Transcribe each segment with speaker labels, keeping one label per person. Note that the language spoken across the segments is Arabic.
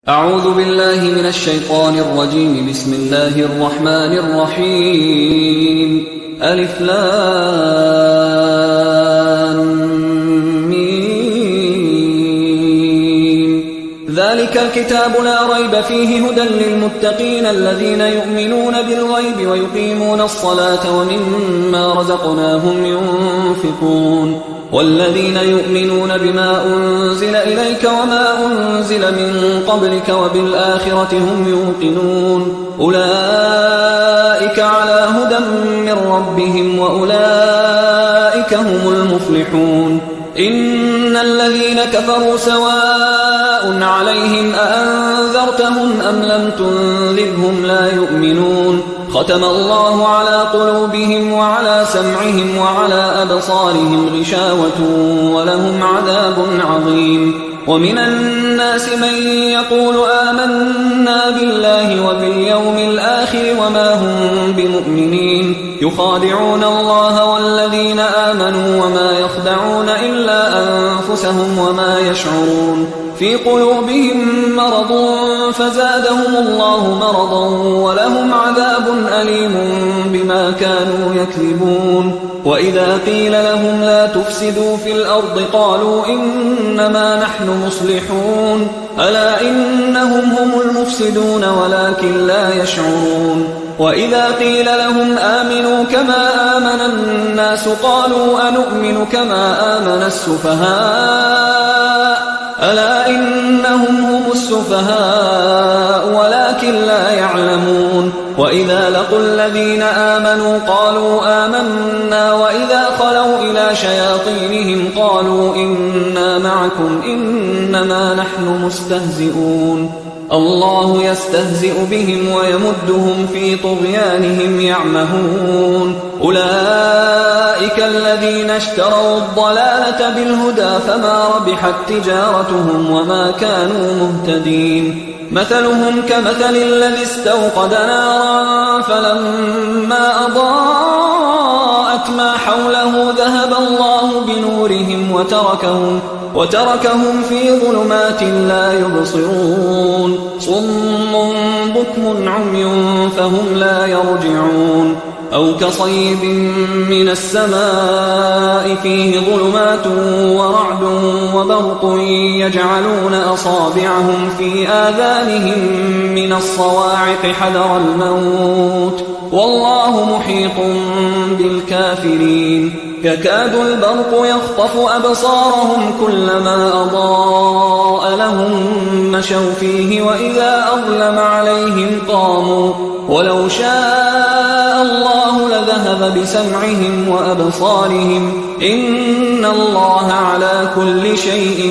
Speaker 1: أعوذ بالله من الشيطان الرجيم. بسم الله الرحمن الرحيم. ألف لام ميم. ذلك الكتاب لا ريب فيه هدى للمتقين الذين يؤمنون بالغيب ويقيمون الصلاة ومما رزقناهم ينفقون والذين يؤمنون بما أنزل إليك وما أنزل من قبلك وبالآخرة هم يوقنون أولئك على هدى من ربهم وأولئك هم المفلحون. إن الذين كفروا سواء عليهم أأنذرتهم أم لم تنذرهم لا يؤمنون. ختم الله على قلوبهم وعلى سمعهم وعلى أبصارهم غشاوة ولهم عذاب عظيم. ومن الناس من يقول آمنا بالله وباليوم الآخر وما هم بمؤمنين يخادعون الله والذين آمنوا وما يخدعون إلا أنفسهم وما يشعرون. في قلوبهم مرض فزادهم الله مرضا ولهم عذاب أليم بما كانوا يكذبون. وإذا قيل لهم لا تفسدوا في الأرض قالوا إنما نحن مصلحون ألا إنهم هم المفسدون ولكن لا يشعرون. وإذا قيل لهم آمنوا كما آمن الناس قالوا أنؤمن كما آمن السفهاء ألا إنهم هم السفهاء ولكن لا يعلمون. وإذا لقوا الذين آمنوا قالوا آمنا وإذا خلوا إلى شياطينهم قالوا إنا معكم إنما نحن مستهزئون. الله يستهزئ بهم ويمدهم في طغيانهم يعمهون. أولئك الذين اشتروا الضلالة بالهدى فما ربحت تجارتهم وما كانوا مهتدين. مثلهم كمثل الذي استوقد نارا فلما أضاءت ما حوله ذهب الله بنورهم وتركهم في ظلمات لا يبصرون. صم بكم عمي فهم لا يرجعون. أو كصيب من السماء فيه ظلمات ورعد وبرق يجعلون أصابعهم في آذانهم من الصواعق حذر الموت والله محيط بالكافرين. يكاد البرق يخطف أبصارهم كلما أضاء لهم مشوا فيه وإذا أظلم عليهم قاموا ولو شاء الله لذهب بسمعهم وأبصارهم إن الله على كل شيء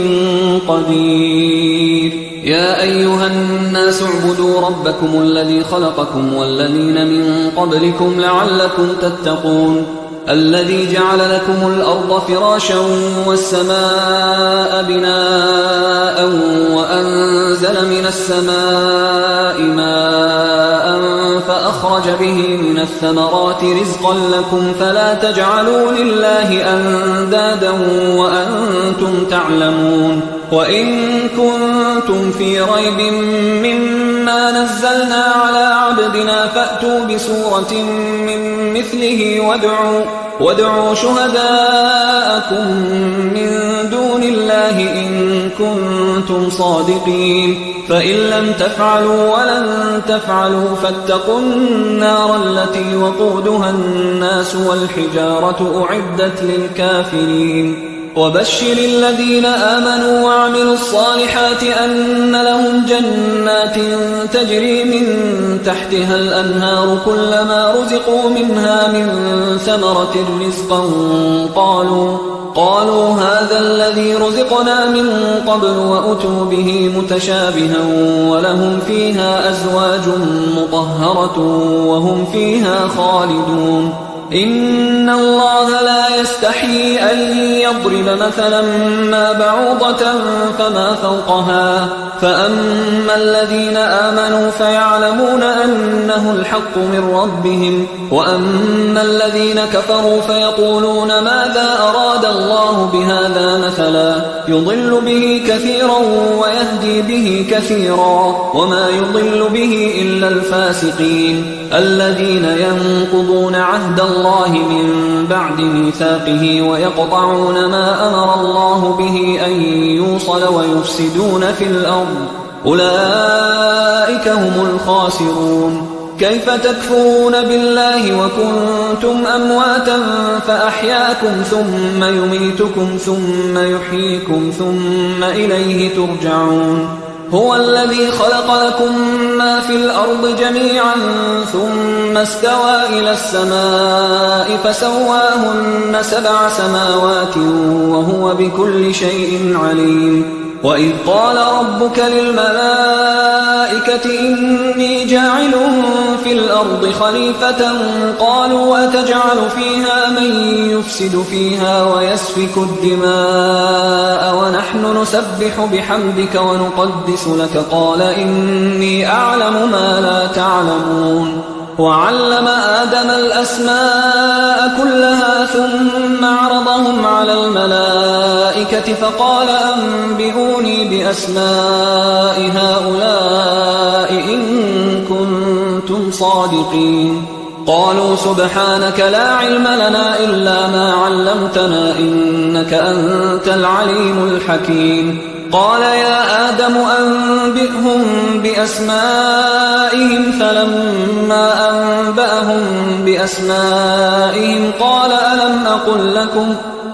Speaker 1: قدير. يا أيها الناس اعبدوا ربكم الذي خلقكم والذين من قبلكم لعلكم تتقون الذي جعل لكم الأرض فراشا والسماء بناء وأنزل من السماء ماء فأخرج به من الثمرات رزقا لكم فلا تجعلوا لله أندادا وأنتم تعلمون. وإن كنتم في ريب مما نزلنا على عبدنا فأتوا بسورة من مثله وادعوا شهداءكم من دون الله إن كنتم صادقين. فإن لم تفعلوا ولن تفعلوا فاتقوا النار التي وقودها الناس والحجارة أعدت للكافرين. وبشر الذين آمنوا وعملوا الصالحات أن لهم جنات تجري من تحتها الأنهار كلما رزقوا منها من ثمرة رزقا قالوا هذا الذي رزقنا من قبل وأتوا به متشابها ولهم فيها أزواج مطهرة وهم فيها خالدون. إن الله لا يستحيي أن يضرب مثلا ما بعوضة فما فوقها فأما الذين آمنوا فيعلمون أنه الحق من ربهم وأما الذين كفروا فيقولون ماذا أراد الله بهذا مثلا يضل به كثيرا ويهدي به كثيرا وما يضل به إلا الفاسقين الذين ينقضون عهد الله من بعد ميثاقه ويقطعون ما أمر الله به أن يوصل ويفسدون في الأرض أولئك هم الخاسرون كيف تكفرون بالله وكنتم أمواتا فأحياكم ثم يميتكم ثم يحييكم ثم إليه ترجعون هو الذي خلق لكم ما في الأرض جميعا ثم استوى إلى السماء فسواهن 7 سماوات وهو بكل شيء عليم وإذ قال ربك للملائكة إني جاعل في الأرض خليفة قالوا أتجعل فيها من يفسد فيها ويسفك الدماء ونحن نسبح بحمدك ونقدس لك قال إني أعلم ما لا تعلمون وعلم آدم الأسماء كلها ثم عرضهم على الملائكة فقال أنبئوني بأسماء هؤلاء إن كنتم صادقين قالوا سبحانك لا علم لنا إلا ما علمتنا إنك أنت العليم الحكيم قال يا آدم أنبئهم بأسمائهم فلما أنبأهم بأسمائهم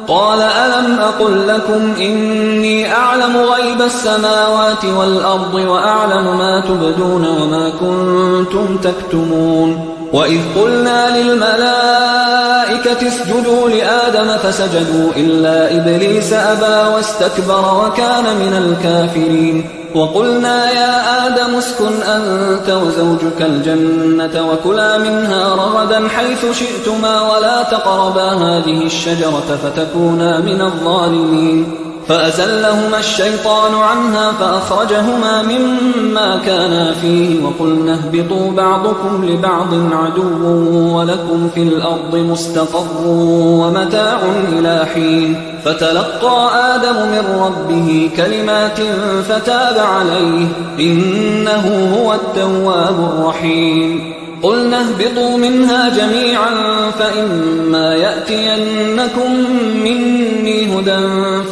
Speaker 1: قال ألم أقل لكم إني أعلم غيب السماوات والأرض وأعلم ما تبدون وما كنتم تكتمون وإذ قلنا للملائكة اسجدوا لآدم فسجدوا إلا إبليس أبى واستكبر وكان من الكافرين وقلنا يا آدم اسكن أنت وزوجك الجنة وكلا منها رغدا حيث شئتما ولا تقربا هذه الشجرة فتكونا من الظالمين فأزلهما الشيطان عنها فأخرجهما مما كانا فيه وقلنا اهبطوا بعضكم لبعض عدو ولكم في الأرض مستقر ومتاع إلى حين فتلقى آدم من ربه كلمات فتاب عليه إنه هو التواب الرحيم قلنا اهبطوا منها جميعا فإما يأتينكم مني هدى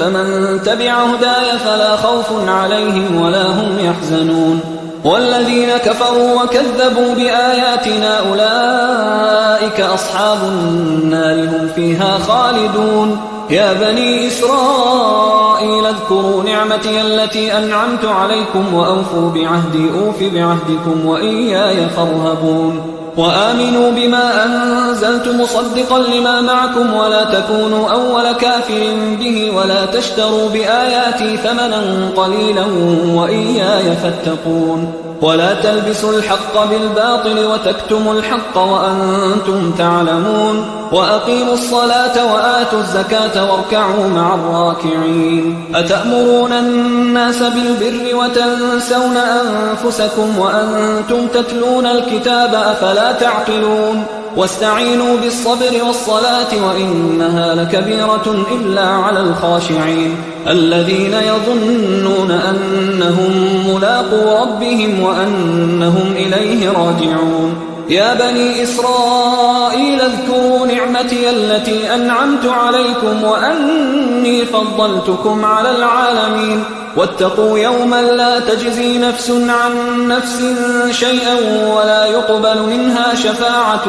Speaker 1: فمن تبع هداي فلا خوف عليهم ولا هم يحزنون والذين كفروا وكذبوا بآياتنا أولئك أصحاب النار هم فيها خالدون يا بني إسرائيل اذكروا نعمتي التي أنعمت عليكم وأوفوا بعهدي أوف بعهدكم وإياي فارهبون وآمنوا بما أنزلت مصدقا لما معكم ولا تكونوا أول كافر به ولا تشتروا بآياتي ثمنا قليلا وإياي فاتقون ولا تلبسوا الحق بالباطل وتكتموا الحق وأنتم تعلمون وأقيموا الصلاة وآتوا الزكاة واركعوا مع الراكعين أتأمرون الناس بالبر وتنسون أنفسكم وأنتم تتلون الكتاب أفلا تعقلون واستعينوا بالصبر والصلاة وإنها لكبيرة إلا على الخاشعين الذين يظنون أنهم ملاقو ربهم وأنهم إليه راجعون يا بني إسرائيل اذكروا نعمتي التي أنعمت عليكم وأني فضلتكم على العالمين واتقوا يوما لا تجزي نفس عن نفس شيئا ولا يقبل منها شفاعة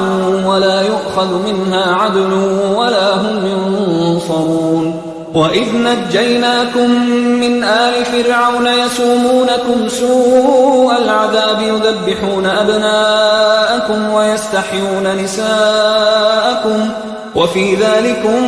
Speaker 1: ولا يؤخذ منها عدل ولا هم ينصرون وإذ نجيناكم من آل فرعون يسومونكم سوء العذاب يذبحون أبناءكم ويستحيون نساءكم وفي ذلكم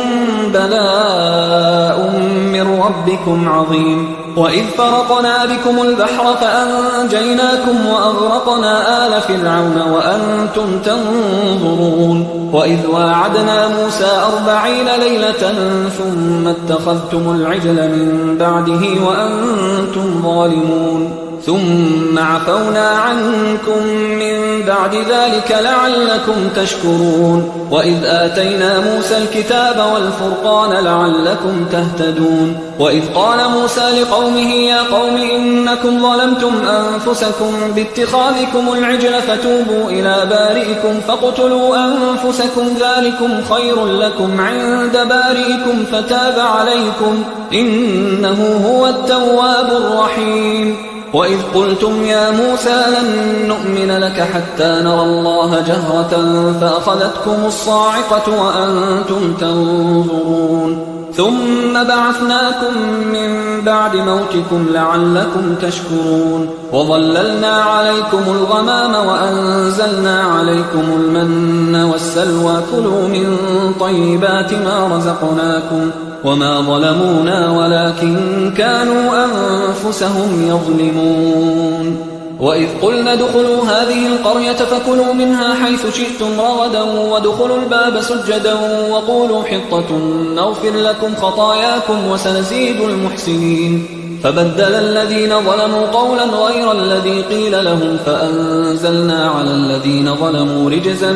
Speaker 1: بلاء من ربكم عظيم وإذ فرقنا بكم البحر فأنجيناكم وأغرقنا آل فرعون وأنتم تنظرون وإذ واعدنا موسى 40 ليلة ثم اتخذتم العجل من بعده وأنتم ظالمون ثم عفونا عنكم من بعد ذلك لعلكم تشكرون وإذ آتينا موسى الكتاب والفرقان لعلكم تهتدون وإذ قال موسى لقومه يا قوم إنكم ظلمتم أنفسكم باتخاذكم العجل فتوبوا إلى بارئكم فاقتلوا أنفسكم ذلكم خير لكم عند بارئكم فتاب عليكم إنه هو التواب الرحيم وإذ قلتم يا موسى لن نؤمن لك حتى نرى الله جهرة فأخذتكم الصاعقة وأنتم تنظرون ثم بعثناكم من بعد موتكم لعلكم تشكرون وظللنا عليكم الغمام وأنزلنا عليكم المن والسلوى كلوا من طيبات ما رزقناكم وما ظلمونا ولكن كانوا أنفسهم يظلمون وإذ قلنا ادخلوا هذه القرية فكلوا منها حيث شئتم رغدا وادخلوا الباب سجدا وقولوا حطة نغفر لكم خطاياكم وسنزيد المحسنين فبدل الذين ظلموا قولا غير الذي قيل لهم فأنزلنا على الذين ظلموا رجزا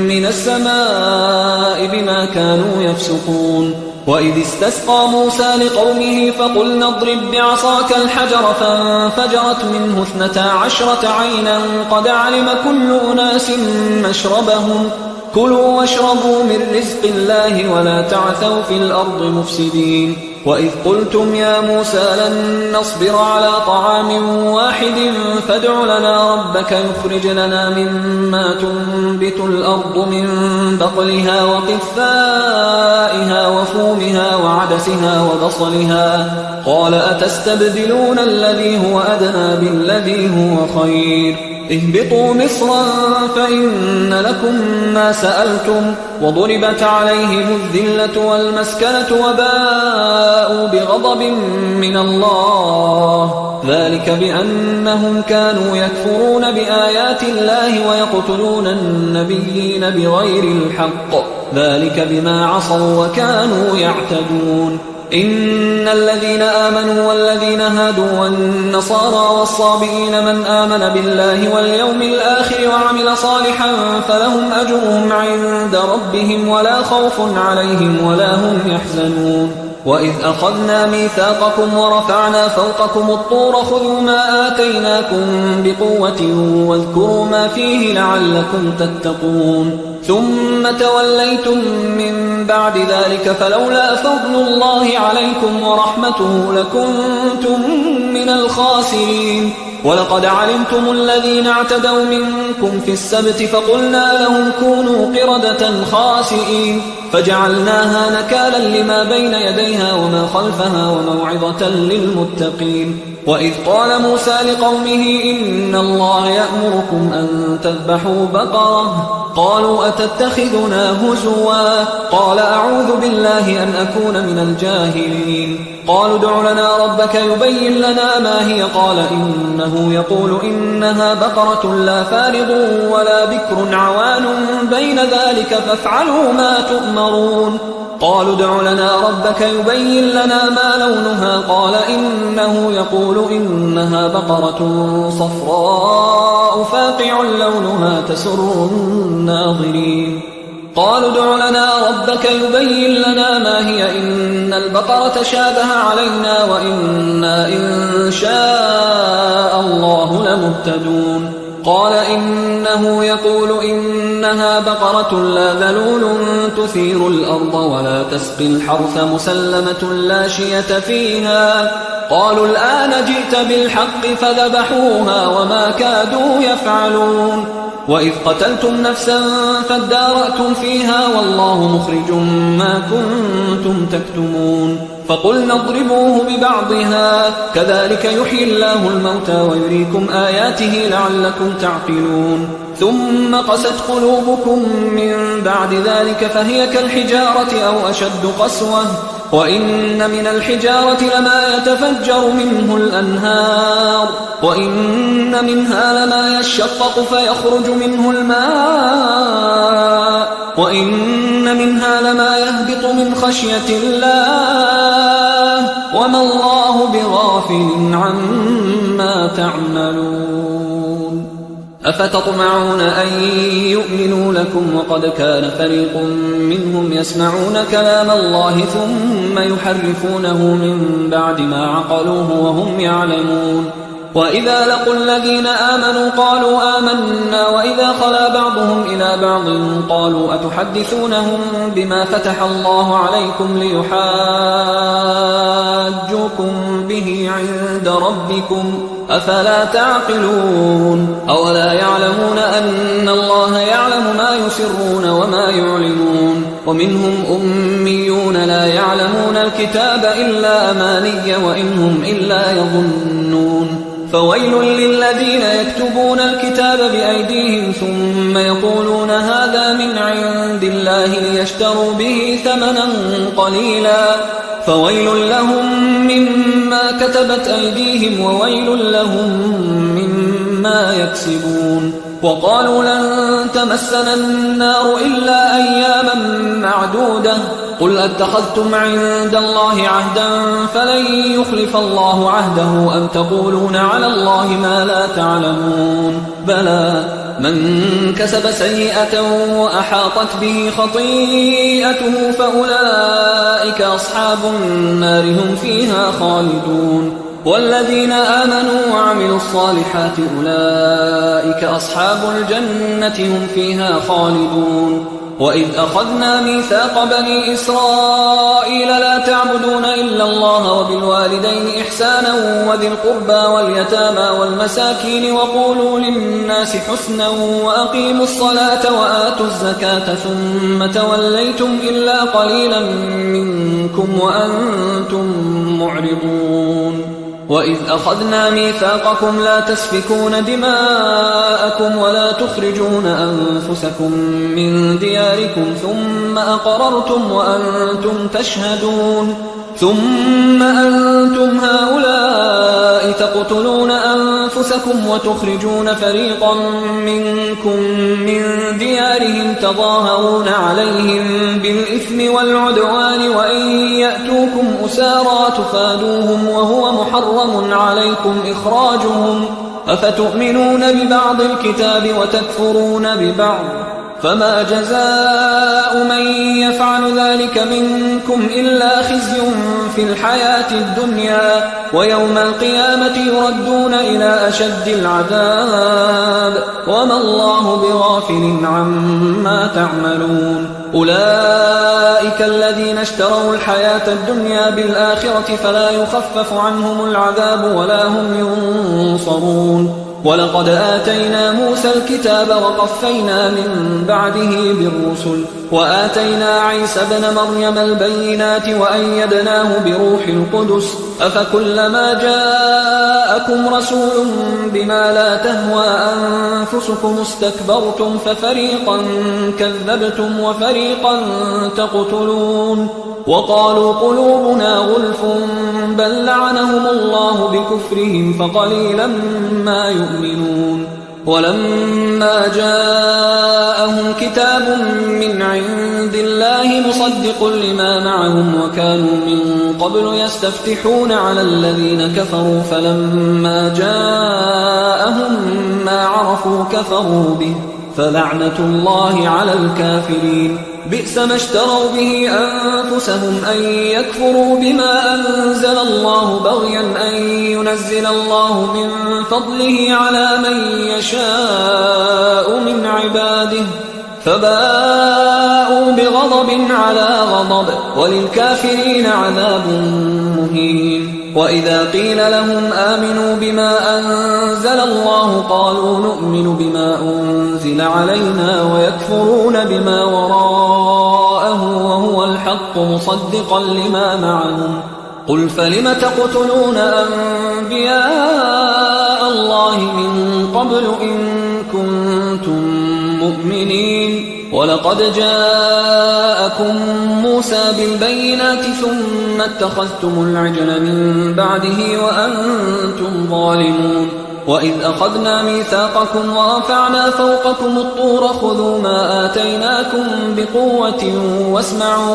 Speaker 1: من السماء بما كانوا يفسقون وإذ استسقى موسى لقومه فقلنا اضرب بعصاك الحجر فانفجرت منه 12 عينا قد علم كل أناس مشربهم كلوا واشربوا من رزق الله ولا تعثوا في الأرض مفسدين وإذ قلتم يا موسى لن نصبر على طعام واحد فادع لنا ربك يخرج لنا مما تنبت الأرض من بقلها وقثائها وفومها وعدسها وبصلها قال أتستبدلون الذي هو أدنى بالذي هو خير اهبطوا مصرا فإن لكم ما سألتم وضربت عليهم الذلة والمسكنة وباءوا بغضب من الله ذلك بأنهم كانوا يكفرون بآيات الله ويقتلون النبيين بغير الحق ذلك بما عصوا وكانوا يعتدون إن الذين آمنوا والذين هادوا والنصارى والصابئين من آمن بالله واليوم الآخر وعمل صالحا فلهم أجرهم عند ربهم ولا خوف عليهم ولا هم يحزنون وإذ أخذنا ميثاقكم ورفعنا فوقكم الطور خذوا ما آتيناكم بقوة واذكروا ما فيه لعلكم تتقون ثم توليتم من بعد ذلك فلولا فضل الله عليكم ورحمته لكنتم من الخاسرين ولقد علمتم الذين اعتدوا منكم في السبت فقلنا لهم كونوا قردة خاسئين فجعلناها نكالا لما بين يديها وما خلفها وموعظة للمتقين وإذ قال موسى لقومه إن الله يأمركم أن تذبحوا بقرة قالوا أتتخذنا هزوا قال أعوذ بالله أن أكون من الجاهلين قالوا ادع لنا ربك يبين لنا ما هي قال إنه يقول إنها بقرة لا فارض ولا بكر عوان بين ذلك فافعلوا ما تؤمرون قالوا ادع لنا ربك يبين لنا ما لونها قال إنه يقول إنها بقرة صفراء فاقع لونها تسر الناظرين قالوا ادع لنا ربك يبين لنا ما هي إن البقرة شابه علينا وإنا إن شاء الله لمهتدون قال إنه يقول إنها بقرة لا ذلول تثير الأرض ولا تسقي الحرث مسلمة لا شية فيها قالوا الآن جئت بالحق فذبحوها وما كادوا يفعلون وإذ قتلتم نفسا فادارأتم فيها والله مخرج ما كنتم تكتمون فقلنا اضربوه ببعضها كذلك يحيي الله الموتى ويريكم آياته لعلكم تعقلون ثم قست قلوبكم من بعد ذلك فهي كالحجارة أو أشد قسوة وإن من الحجارة لما يتفجر منه الأنهار وإن منها لما يشقق فيخرج منه الماء وإن منها لما يهبط من خشية الله وما الله بغافل عما تعملون أفتطمعون أن يؤمنوا لكم وقد كان فريق منهم يسمعون كلام الله ثم يحرفونه من بعد ما عقلوه وهم يعلمون وإذا لقوا الذين آمنوا قالوا آمنا وإذا خلا بعضهم إلى بعض قالوا أتحدثونهم بما فتح الله عليكم ليحاجوكم به عند ربكم أفلا تعقلون أولا يعلمون أن الله يعلم ما يسرون وما يعلنون ومنهم أميون لا يعلمون الكتاب إلا أماني وإنهم إلا يظنون فويل للذين يكتبون الكتاب بأيديهم ثم يقولون هذا من عند الله ليشتروا به ثمنا قليلا فويل لهم مما كتبت أيديهم وويل لهم مما يكسبون وقالوا لن تمسنا النار إلا أياما معدودة قل أتخذتم عند الله عهدا فلن يخلف الله عهده أم تقولون على الله ما لا تعلمون بلى من كسب سيئة وأحاطت به خطيئته فأولئك أصحاب النار هم فيها خالدون والذين آمنوا وعملوا الصالحات أولئك أصحاب الجنة هم فيها خالدون وإذ أخذنا ميثاق بني إسرائيل لا تعبدون إلا الله وبالوالدين إحسانا وذي القربى واليتامى والمساكين وقولوا للناس حسنا وأقيموا الصلاة وآتوا الزكاة ثم توليتم إلا قليلا منكم وأنتم معرضون وإذ أخذنا ميثاقكم لا تسفكون دماءكم ولا تخرجون أنفسكم من دياركم ثم أقررتم وأنتم تشهدون ثم أنتم هؤلاء تقتلون أنفسكم وتخرجون فريقا منكم من ديارهم تظاهرون عليهم بالإثم والعدوان وإن يأتوكم أسارى تفادوهم وهو محرم عليكم إخراجهم أفتؤمنون ببعض الكتاب وتكفرون ببعض فما جزاء من يفعل ذلك منكم إلا خزي في الحياة الدنيا ويوم القيامة يردون إلى أشد العذاب وما الله بغافل عما تعملون أولئك الذين اشتروا الحياة الدنيا بالآخرة فلا يخفف عنهم العذاب ولا هم ينصرون ولقد آتينا موسى الكتاب وقفينا من بعده بالرسل وآتينا عيسى ابن مريم البينات وأيدناه بروح القدس أفكلما جاءكم رسول بما لا تهوى أنفسكم استكبرتم ففريقا كذبتم وفريقا تقتلون وقالوا قلوبنا غلف بل لعنهم الله بكفرهم فقليلا ما يؤمنون ولما جاءهم كتاب من عند الله مصدق لما معهم وكانوا من قبل يستفتحون على الذين كفروا فلما جاءهم ما عرفوا كفروا به فلعنة الله على الكافرين بئس ما اشتروا به أنفسهم أن يكفروا بما أنزل الله بغيا أن ينزل الله من فضله على من يشاء من عباده فباءوا بغضب على غضب وللكافرين عذاب مهين وإذا قيل لهم آمنوا بما أنزل الله قالوا نؤمن بما أنزل علينا ويكفرون بما وراءه وهو الحق مصدقا لما معهم قل فلم تقتلون أنبياء الله من قبل إن كنتم مؤمنين ولقد جاءكم موسى بالبينات ثم اتخذتم العجل من بعده وأنتم ظالمون وإذ أخذنا ميثاقكم ورفعنا فوقكم الطور خذوا ما آتيناكم بقوة واسمعوا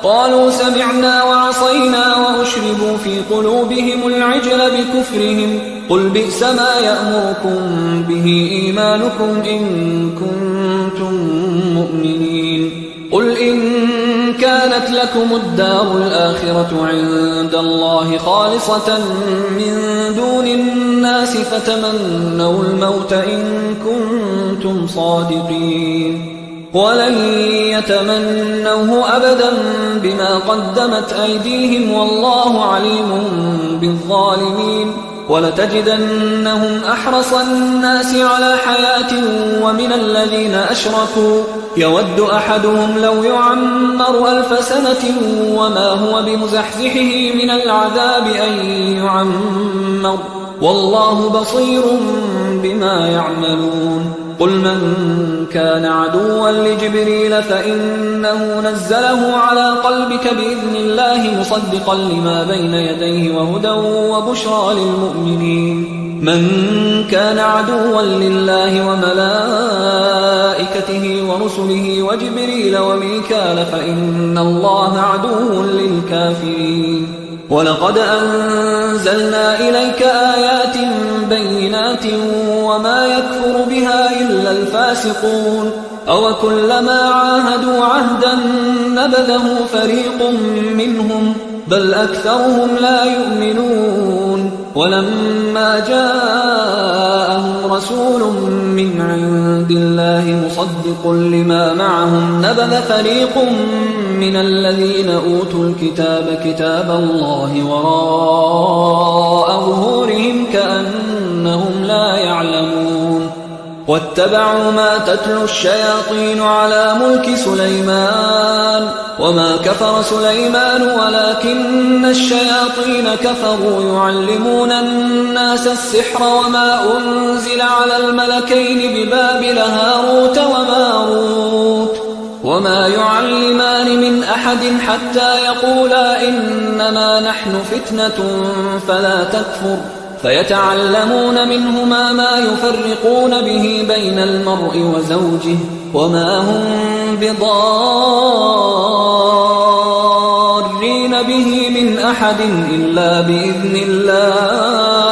Speaker 1: قالوا سمعنا وعصينا وأشربوا في قلوبهم العجل بكفرهم قل بئس ما يأمركم به إيمانكم إن كنتم مؤمنين قل إن كانت لكم الدار الآخرة عند الله خالصة من دون الناس فتمنوا الموت إن كنتم صادقين ولن يتمنوه أبدا بما قدمت أيديهم والله عليم بالظالمين ولتجدنهم أحرص الناس على حياة ومن الذين أشركوا يود أحدهم لو يعمر 1000 سنة وما هو بمزحزحه من العذاب أن يعمر والله بصير بما يعملون قل من كان عدوا لجبريل فإنه نزله على قلبك بإذن الله مصدقا لما بين يديه وهدى وبشرى للمؤمنين من كان عدوا لله وملائكته ورسله وجبريل وميكال فإن الله عدو للكافرين ولقد أنزلنا إليك آيات بينات وما يكفر بها إلا الفاسقون أوكلما عاهدوا عهدا نبذه فريق منهم بل أكثرهم لا يؤمنون ولما جاءهم رسول من عند الله مصدق لما معهم نبذ فريق من الذين أوتوا الكتاب كتاب الله وراء ظهورهم كأنهم لا يعلمون واتبعوا ما تتلو الشياطين على ملك سليمان وما كفر سليمان ولكن الشياطين كفروا يعلمون الناس السحر وما أنزل على الملكين ببابل هاروت وماروت وما يعلمان من أحد حتى يقولا إنما نحن فتنة فلا تكفر فيتعلمون منهما ما يفرقون به بين المرء وزوجه وما هم بضارين به من أحد إلا بإذن الله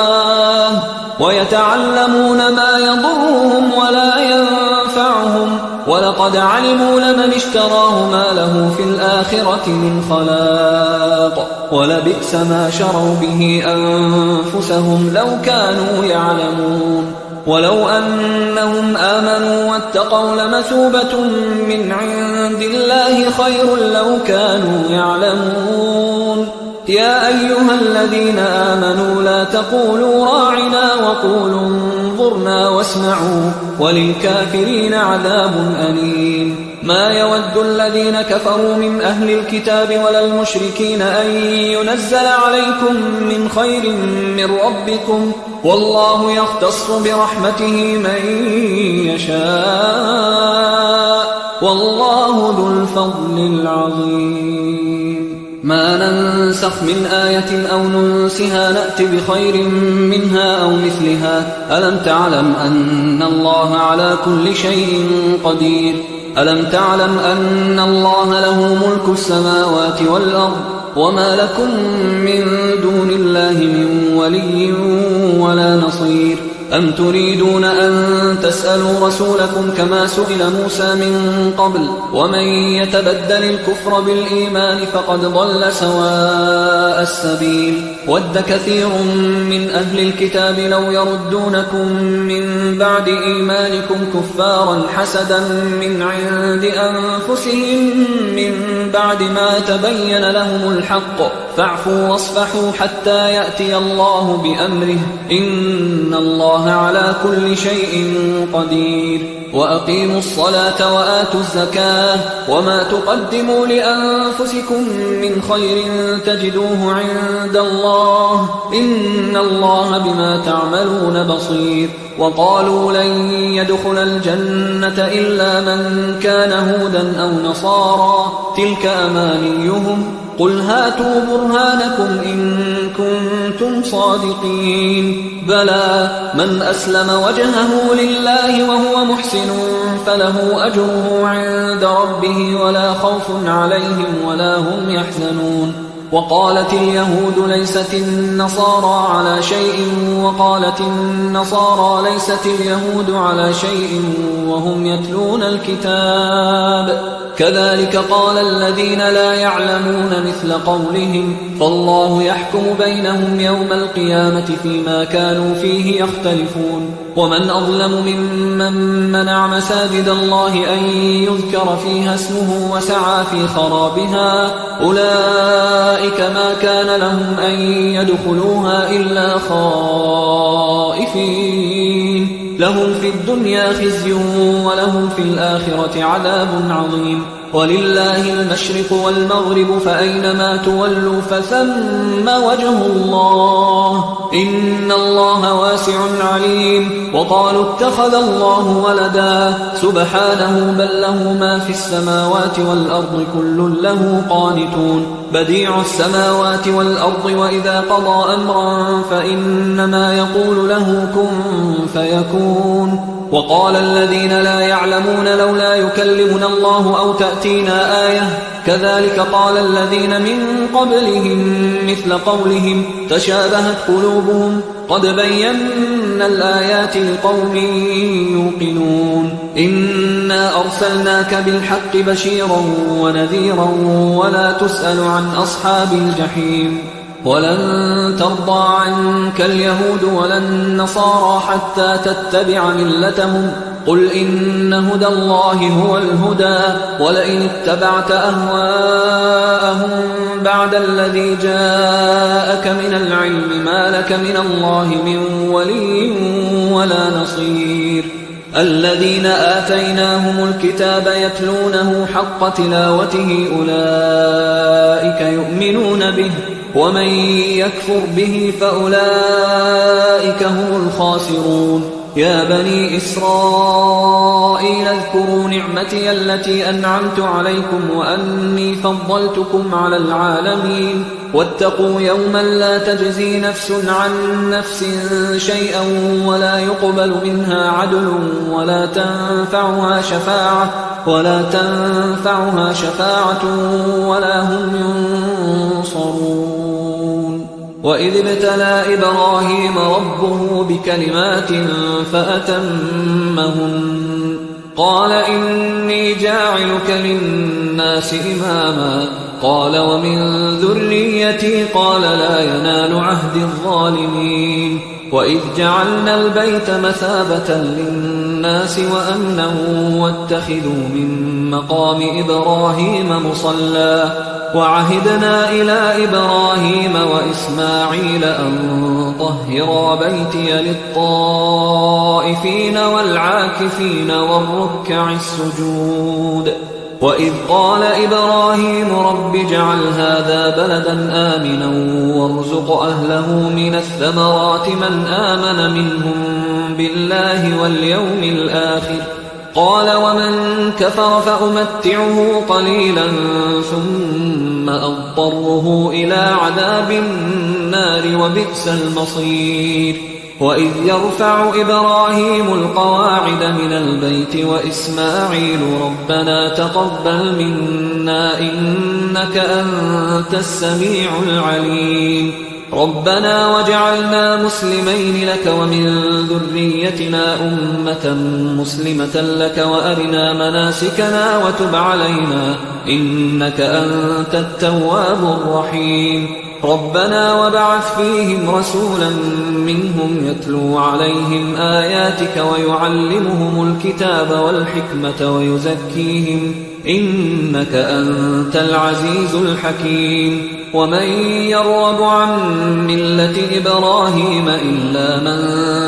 Speaker 1: ويتعلمون ما يضرهم ولا ينفعهم ولقد علموا لمن اشتراه ما له في الآخرة من خلاق ولبئس ما شروا به أنفسهم لو كانوا يعلمون ولو أنهم آمنوا واتقوا لمثوبة من عند الله خير لو كانوا يعلمون يا أيها الذين آمنوا لا تقولوا راعنا وقولوا انظرنا واسمعوا وللكافرين عذاب أليم ما يود الذين كفروا من أهل الكتاب ولا المشركين أن ينزل عليكم من خير من ربكم والله يختص برحمته من يشاء والله ذو الفضل العظيم ما ننسخ من آية أو ننسها نأت بخير منها أو مثلها ألم تعلم أن الله على كل شيء قدير ألم تعلم أن الله له ملك السماوات والأرض وما لكم من دون الله من ولي ولا نصير أم تريدون أن تسألوا رسولكم كما سئل موسى من قبل ومن يتبدل الكفر بالإيمان فقد ضل سواء السبيل ود كثير من أهل الكتاب لو يردونكم من بعد إيمانكم كفارا حسدا من عند أنفسهم من بعد ما تبين لهم الحق فاعفوا واصفحوا حتى يأتي الله بأمره إن الله على كل شيء قدير وأقيموا الصلاة وآتوا الزكاة وما تقدموا لأنفسكم من خير تجدوه عند الله الله إن الله بما تعملون بصير وقالوا لن يدخل الجنة إلا من كان هودا أو نصارى تلك أمانيهم قل هاتوا برهانكم إن كنتم صادقين بلى من أسلم وجهه لله وهو محسن فله أجره عند ربه ولا خوف عليهم ولا هم يحزنون وقالت اليهود ليست النصارى على شيء وقالت النصارى ليست اليهود على شيء وهم يتلون الكتاب كذلك قال الذين لا يعلمون مثل قولهم فالله يحكم بينهم يوم القيامة فيما كانوا فيه يختلفون ومن أظلم ممن منع مساجد الله أن يذكر فيها اسمه وسعى في خرابها أولئك ما كان لهم أن يدخلوها إلا خائفين لهم في الدنيا خزي ولهم في الآخرة عذاب عظيم ولله المشرق والمغرب فأينما تولوا فثم وجه الله إن الله واسع عليم وقالوا اتخذ الله ولدا سبحانه بل له ما في السماوات والأرض كل له قانتون بديع السماوات والأرض وإذا قضى أمرا فإنما يقول له كن فيكون وقال الذين لا يعلمون لولا يكلمنا الله أو تأتينا آية كذلك قال الذين من قبلهم مثل قولهم تشابهت قلوبهم قد بينا الآيات لقوم يوقنون إنا أرسلناك بالحق بشيرا ونذيرا ولا تسأل عن أصحاب الجحيم ولن ترضى عنك اليهود ولا النصارى حتى تتبع ملتهم قل إن هدى الله هو الهدى ولئن اتبعت أهواءهم بعد الذي جاءك من العلم ما لك من الله من ولي ولا نصير الذين آتيناهم الكتاب يتلونه حق تلاوته أولئك يؤمنون به ومن يكفر به فأولئك هم الخاسرون يا بني إسرائيل اذكروا نعمتي التي أنعمت عليكم وأني فضلتكم على العالمين واتقوا يوما لا تجزي نفس عن نفس شيئا ولا يقبل منها عدل ولا تنفعها شفاعة ولا هم ينصرون وإذ ابتلى إبراهيم ربه بكلمات فأتمهن قال إني جاعلك للناس إماما قال ومن ذريتي قال لا ينال عهد الظالمين وإذ جعلنا البيت مثابة للناس وأمنا واتخذوا من مقام إبراهيم مصلى وعهدنا إلى إبراهيم وإسماعيل أن طهرا بيتي للطائفين والعاكفين والركع السجود وإذ قال إبراهيم رب اجعل هذا بلدا آمنا وارزق أهله من الثمرات من آمن منهم بالله واليوم الآخر قال ومن كفر فأمتعه قليلا ثم أضطره إلى عذاب النار وبئس المصير وإذ يرفع إبراهيم القواعد من البيت وإسماعيل ربنا تقبل منا إنك أنت السميع العليم ربنا واجعلنا مسلمين لك ومن ذريتنا أمة مسلمة لك وأرنا مناسكنا وتب علينا إنك أنت التواب الرحيم ربنا وابعث فيهم رسولا منهم يتلو عليهم آياتك ويعلمهم الكتاب والحكمة ويزكيهم إنك أنت العزيز الحكيم ومن يرغب عن ملة إبراهيم إلا من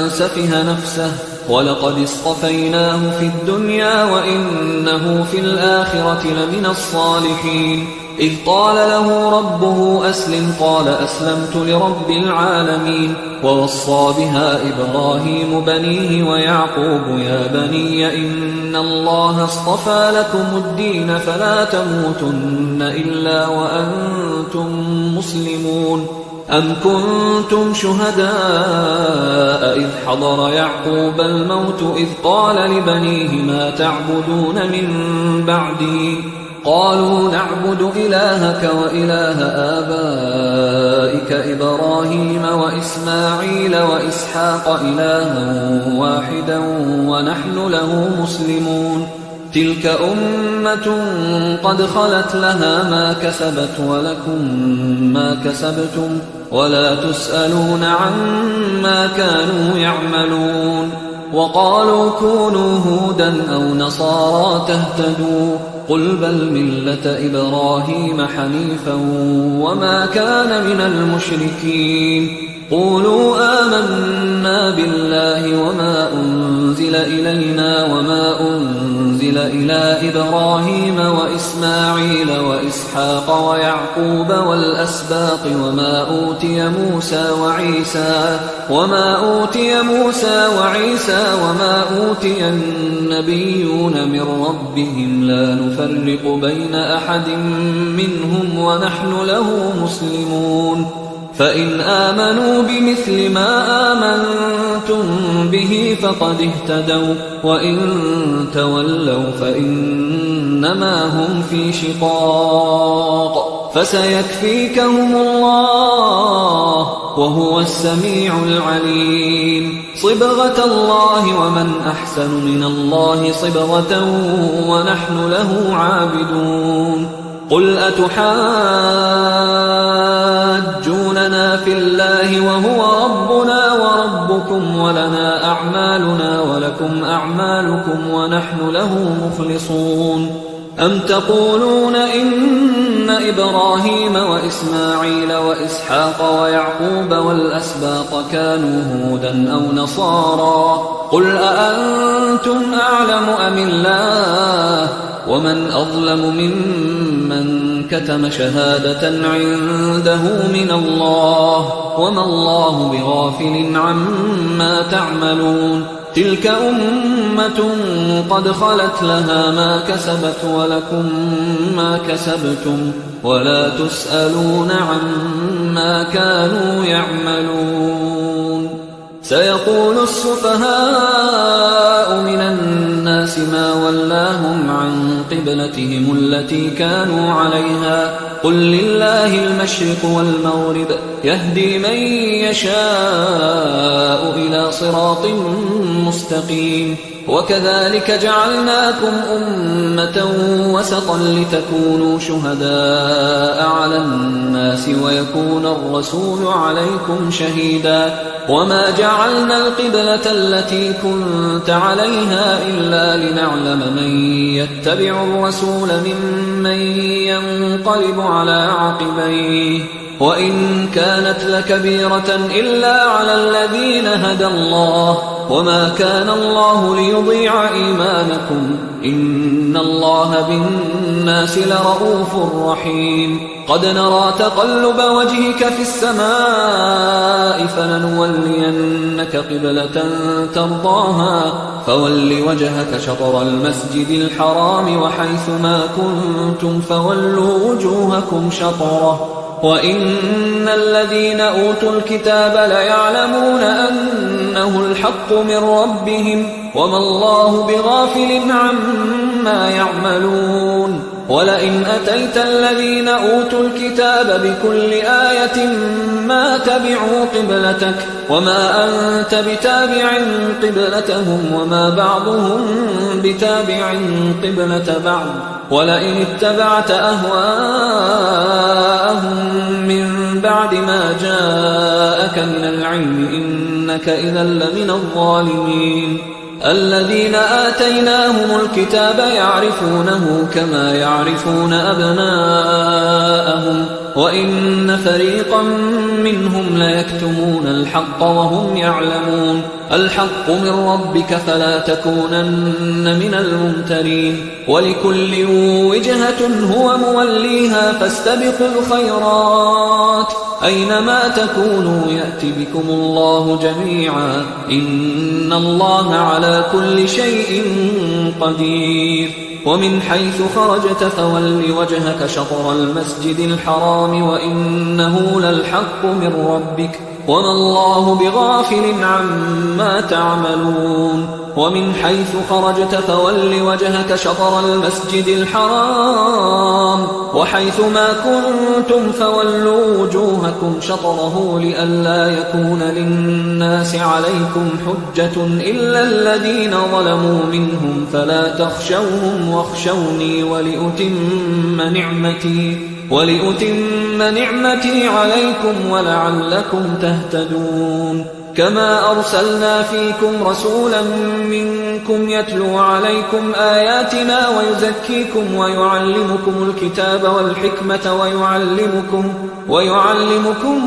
Speaker 1: سفه نفسه ولقد اصطفيناه في الدنيا وإنه في الآخرة لمن الصالحين إذ قال له ربه أسلم قال أسلمت لرب العالمين ووصى بها إبراهيم بنيه ويعقوب يا بني إن الله اصطفى لكم الدين فلا تموتن إلا وأنتم مسلمون أم كنتم شهداء إذ حضر يعقوب الموت إذ قال لبنيه ما تعبدون من بعدي قالوا نعبد إلهك وإله آبائك إبراهيم وإسماعيل وإسحاق إلها واحدا ونحن له مسلمون تلك أمة قد خلت لها ما كسبت ولكم ما كسبتم ولا تسألون عما كانوا يعملون وقالوا كونوا هودا أو نصارى تهتدوا قل بل ملة إبراهيم حنيفا وما كان من المشركين قولوا آمنا بالله وما أنزل إلينا وما أنزل إلى إبراهيم وإسماعيل وإسحاق ويعقوب والأسباط وما أوتي موسى وعيسى وما أوتي النبيون من ربهم لا نفرق بين أحد منهم ونحن له مسلمون فإن آمنوا بمثل ما آمنتم به فقد اهتدوا وإن تولوا فإنما هم في شقاق فسيكفيكهم الله وهو السميع العليم صبغة الله ومن أحسن من الله صبغة ونحن له عابدون قل أتحاجوننا في الله وهو ربنا وربكم ولنا أعمالنا ولكم أعمالكم ونحن له مخلصون أم تقولون إن إبراهيم وإسماعيل وإسحاق ويعقوب والأسباط كانوا هودا أو نصارى قل أأنتم أعلم أم الله ومن أظلم ممن كتم شهادة عنده من الله وما الله بغافل عما تعملون تلك أمة قد خلت لها ما كسبت ولكم ما كسبتم ولا تسألون عما كانوا يعملون سيقول السفهاء من الناس ما ولاهم عن قبلتهم التي كانوا عليها قل لله المشرق والمغرب يهدي من يشاء إلى صراط مستقيم وكذلك جعلناكم أمة وسطا لتكونوا شهداء على الناس ويكون الرسول عليكم شهيدا وما جعلنا القبلة التي كنت عليها إلا لنعلم من يتبع الرسول ممن ينقلب على عقبيه وإن كانت لكبيرة إلا على الذين هدى الله وما كان الله ليضيع إيمانكم إن الله بالناس لرؤوف رحيم قد نرى تقلب وجهك في السماء فلنولينك قبلة ترضاها فول وجهك شطر المسجد الحرام وحيث ما كنتم فولوا وجوهكم شطره وإن الذين أوتوا الكتاب ليعلمون أنه الحق من ربهم وما الله بغافل عما يعملون ولئن أتيت الذين أوتوا الكتاب بكل آية ما تبعوا قبلتك وما أنت بتابع قبلتهم وما بعضهم بتابع قبلة بعض ولئن اتبعت أهواءهم من بعد ما جاءك من العلم إنك إذا لمن الظالمين الذين آتيناهم الكتاب يعرفونه كما يعرفون أبناءهم وإن فريقا منهم ليكتمون الحق وهم يعلمون الحق من ربك فلا تكونن من الممترين ولكل وجهة هو موليها فاستبقوا الخيرات أينما تكونوا يأت بكم الله جميعا إن الله على كل شيء قدير ومن حيث خرجت فول وجهك شطر المسجد الحرام وإنه للحق من ربك وما الله بغافل عما تعملون ومن حيث خرجت فول وجهك شطر المسجد الحرام وحيث ما كنتم فولوا وجوهكم شطره لئلا يكون للناس عليكم حجة إلا الذين ظلموا منهم فلا تخشوهم واخشوني ولأتم نعمتي عليكم ولعلكم تهتدون كما أرسلنا فيكم رسولا منكم يتلو عليكم آياتنا ويزكيكم ويعلمكم الكتاب والحكمة ويعلمكم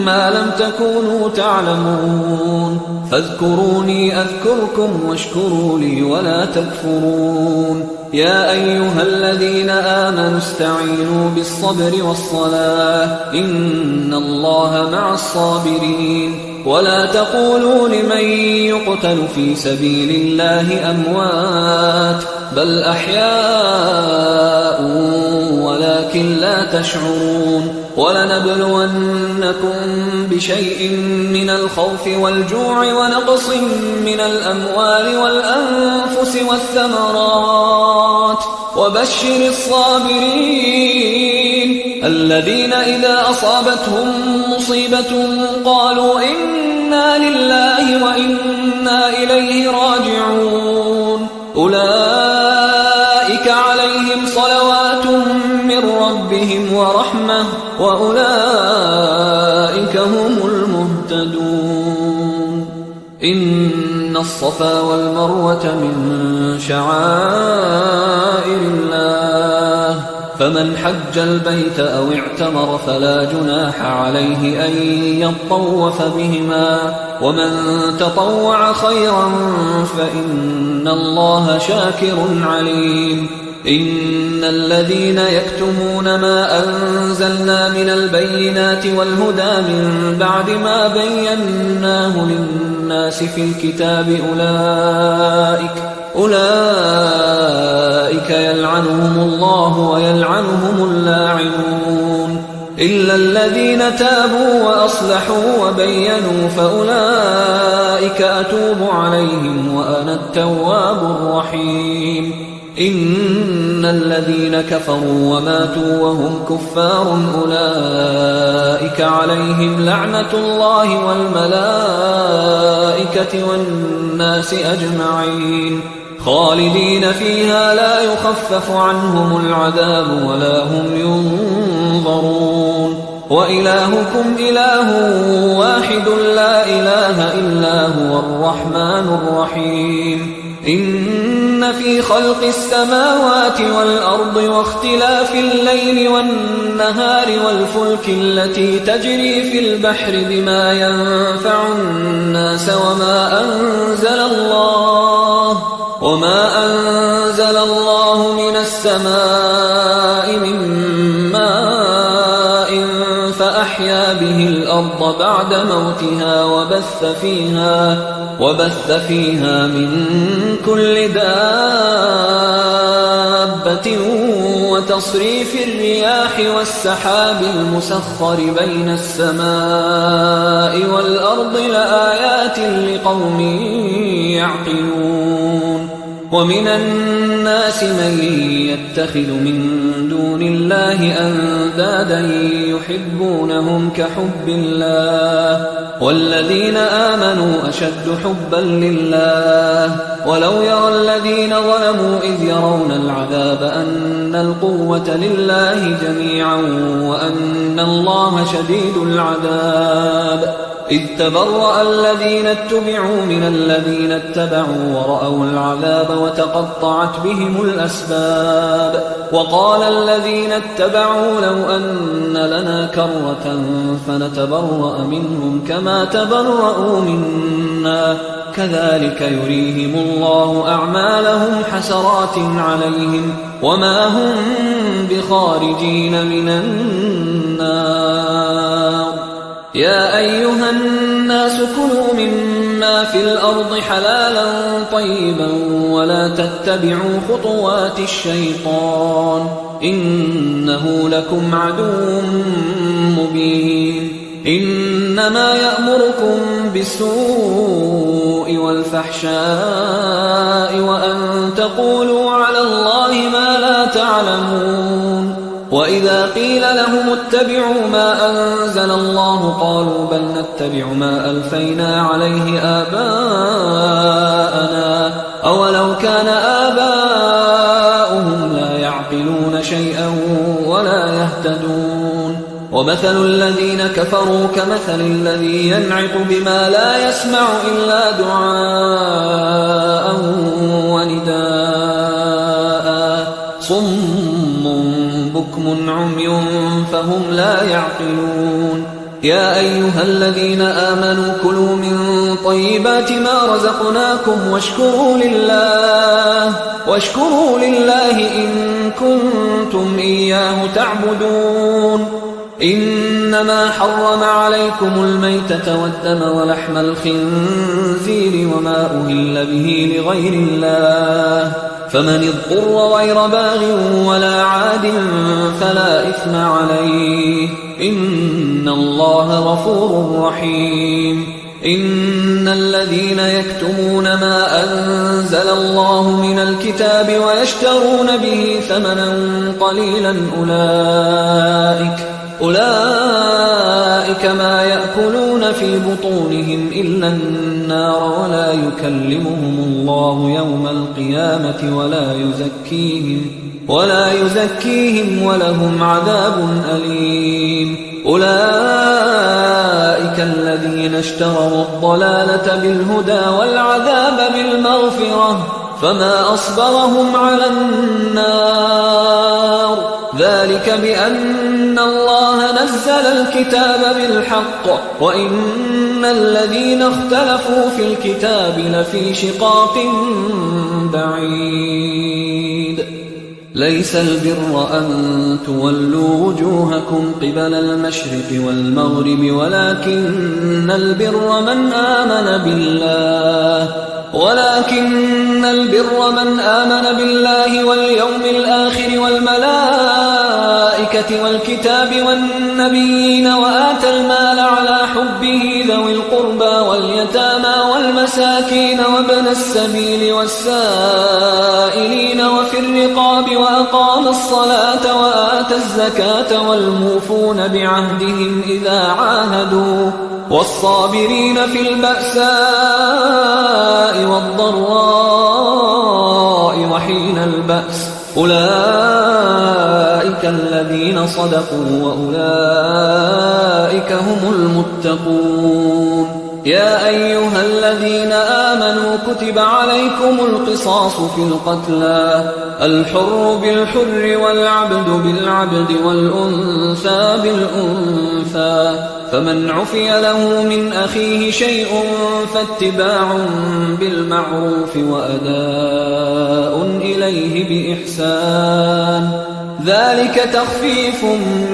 Speaker 1: ما لم تكونوا تعلمون فاذكروني أذكركم واشكروا لي ولا تكفرون يا أيها الذين آمنوا استعينوا بالصبر والصلاة إن الله مع الصابرين ولا تقولوا لمن يقتل في سبيل الله أموات بل أحياء ولكن لا تشعرون ولنبلونكم بشيء من الخوف والجوع ونقص من الأموال والأنفس والثمرات وبشر الصابرين الذين إذا أصابتهم مصيبة قالوا إنا لله وإنا إليه راجعون أولئك عليهم صلوات من ربهم ورحمة وأولئك هم المهتدون إن الصفا والمروة من شعائر الله فمن حج البيت أو اعتمر فلا جناح عليه أن يطوف بهما ومن تطوع خيرا فإن الله شاكر عليم إن الذين يكتمون ما أنزلنا من البينات والهدى من بعد ما بيناه للناس في الكتاب أولئك يلعنهم الله ويلعنهم اللاعنون إلا الذين تابوا وأصلحوا وبينوا فأولئك أتوب عليهم وأنا التواب الرحيم إن الذين كفروا وماتوا وهم كفار أولئك عليهم لعنة الله والملائكة والناس أجمعين خالدين فيها لا يخفف عنهم العذاب ولا هم ينظرون وإلهكم إله واحد لا إله إلا هو الرحمن الرحيم إن في خلق السماوات والأرض واختلاف الليل والنهار والفلك التي تجري في البحر بما ينفع الناس وما أنزل الله من السماء من ماء فأحيا به الأرض بعد موتها وبث فيها من كل دابة وتصريف الرياح والسحاب المسخر بين السماء والأرض لآيات لقوم يعقلون ومن الناس من يتخذ من دون الله أندادا يحبونهم كحب الله والذين آمنوا أشد حبا لله ولو يرى الذين ظلموا إذ يرون العذاب أن القوة لله جميعا وأن الله شديد العذاب إذ تبرأ الذين اتبعوا من الذين اتبعوا ورأوا العذاب وتقطعت بهم الأسباب وقال الذين اتبعوا لو أن لنا كرة فنتبرأ منهم كما تبرأوا منا كذلك يريهم الله أعمالهم حسرات عليهم وما هم بخارجين من النار يا أيها الناس كلوا مما في الأرض حلالا طيبا ولا تتبعوا خطوات الشيطان إنه لكم عدو مبين إنما يأمركم بالسوء والفحشاء وأن تقولوا على الله ما لا تعلمون وإذا قيل لهم اتبعوا ما أنزل الله قالوا بل نتبع ما ألفينا عليه آباءنا أولو كان آباؤهم لا يعقلون شيئا ولا يهتدون ومثل الذين كفروا كمثل الذي ينعق بما لا يسمع إلا دعاء ونداء صم بكم عمي فهم لا يعقلون يا أيها الذين آمنوا كلوا من طيبات ما رزقناكم واشكروا لله إن كنتم إياه تعبدون إنما حرم عليكم الميتة والدم ولحم الخنزير وما أهل به لغير الله فمن اضطر غير باغ ولا عاد فلا إثم عليه إن الله غفور رحيم إن الذين يكتمون ما أنزل الله من الكتاب ويشترون به ثمنا قليلا أولئك ما يأكلون في بطونهم إلا النار ولا يكلمهم الله يوم القيامة ولا يزكيهم ولهم عذاب أليم أولئك الذين اشتروا الضلالة بالهدى والعذاب بالمغفرة فما أصبرهم على النار ذلك بأن الله نزل الكتاب بالحق وإن الذين اختلفوا في الكتاب لفي شقاق بعيد ليس البر أن تولوا وجوهكم قبل المشرق والمغرب ولكن البر من آمن بالله واليوم الآخر والملائكة والكتاب والنبيين وآتى المال على حبه ذوي القربى واليتامى والمساكين وابن السبيل والسائلين وفي الرقاب وأقام الصلاة وآتى الزكاة والموفون بعهدهم إذا عاهدوا والصابرين في البأساء والضراء وحين البأس أولئك الذين صدقوا وأولئك هم المتقون يا أيها الذين آمنوا كتب عليكم القصاص في القتلى الحر بالحر والعبد بالعبد والأنثى بالأنثى فمن عفي له من أخيه شيء فاتباع بالمعروف وأداء إليه بإحسان ذلك تخفيف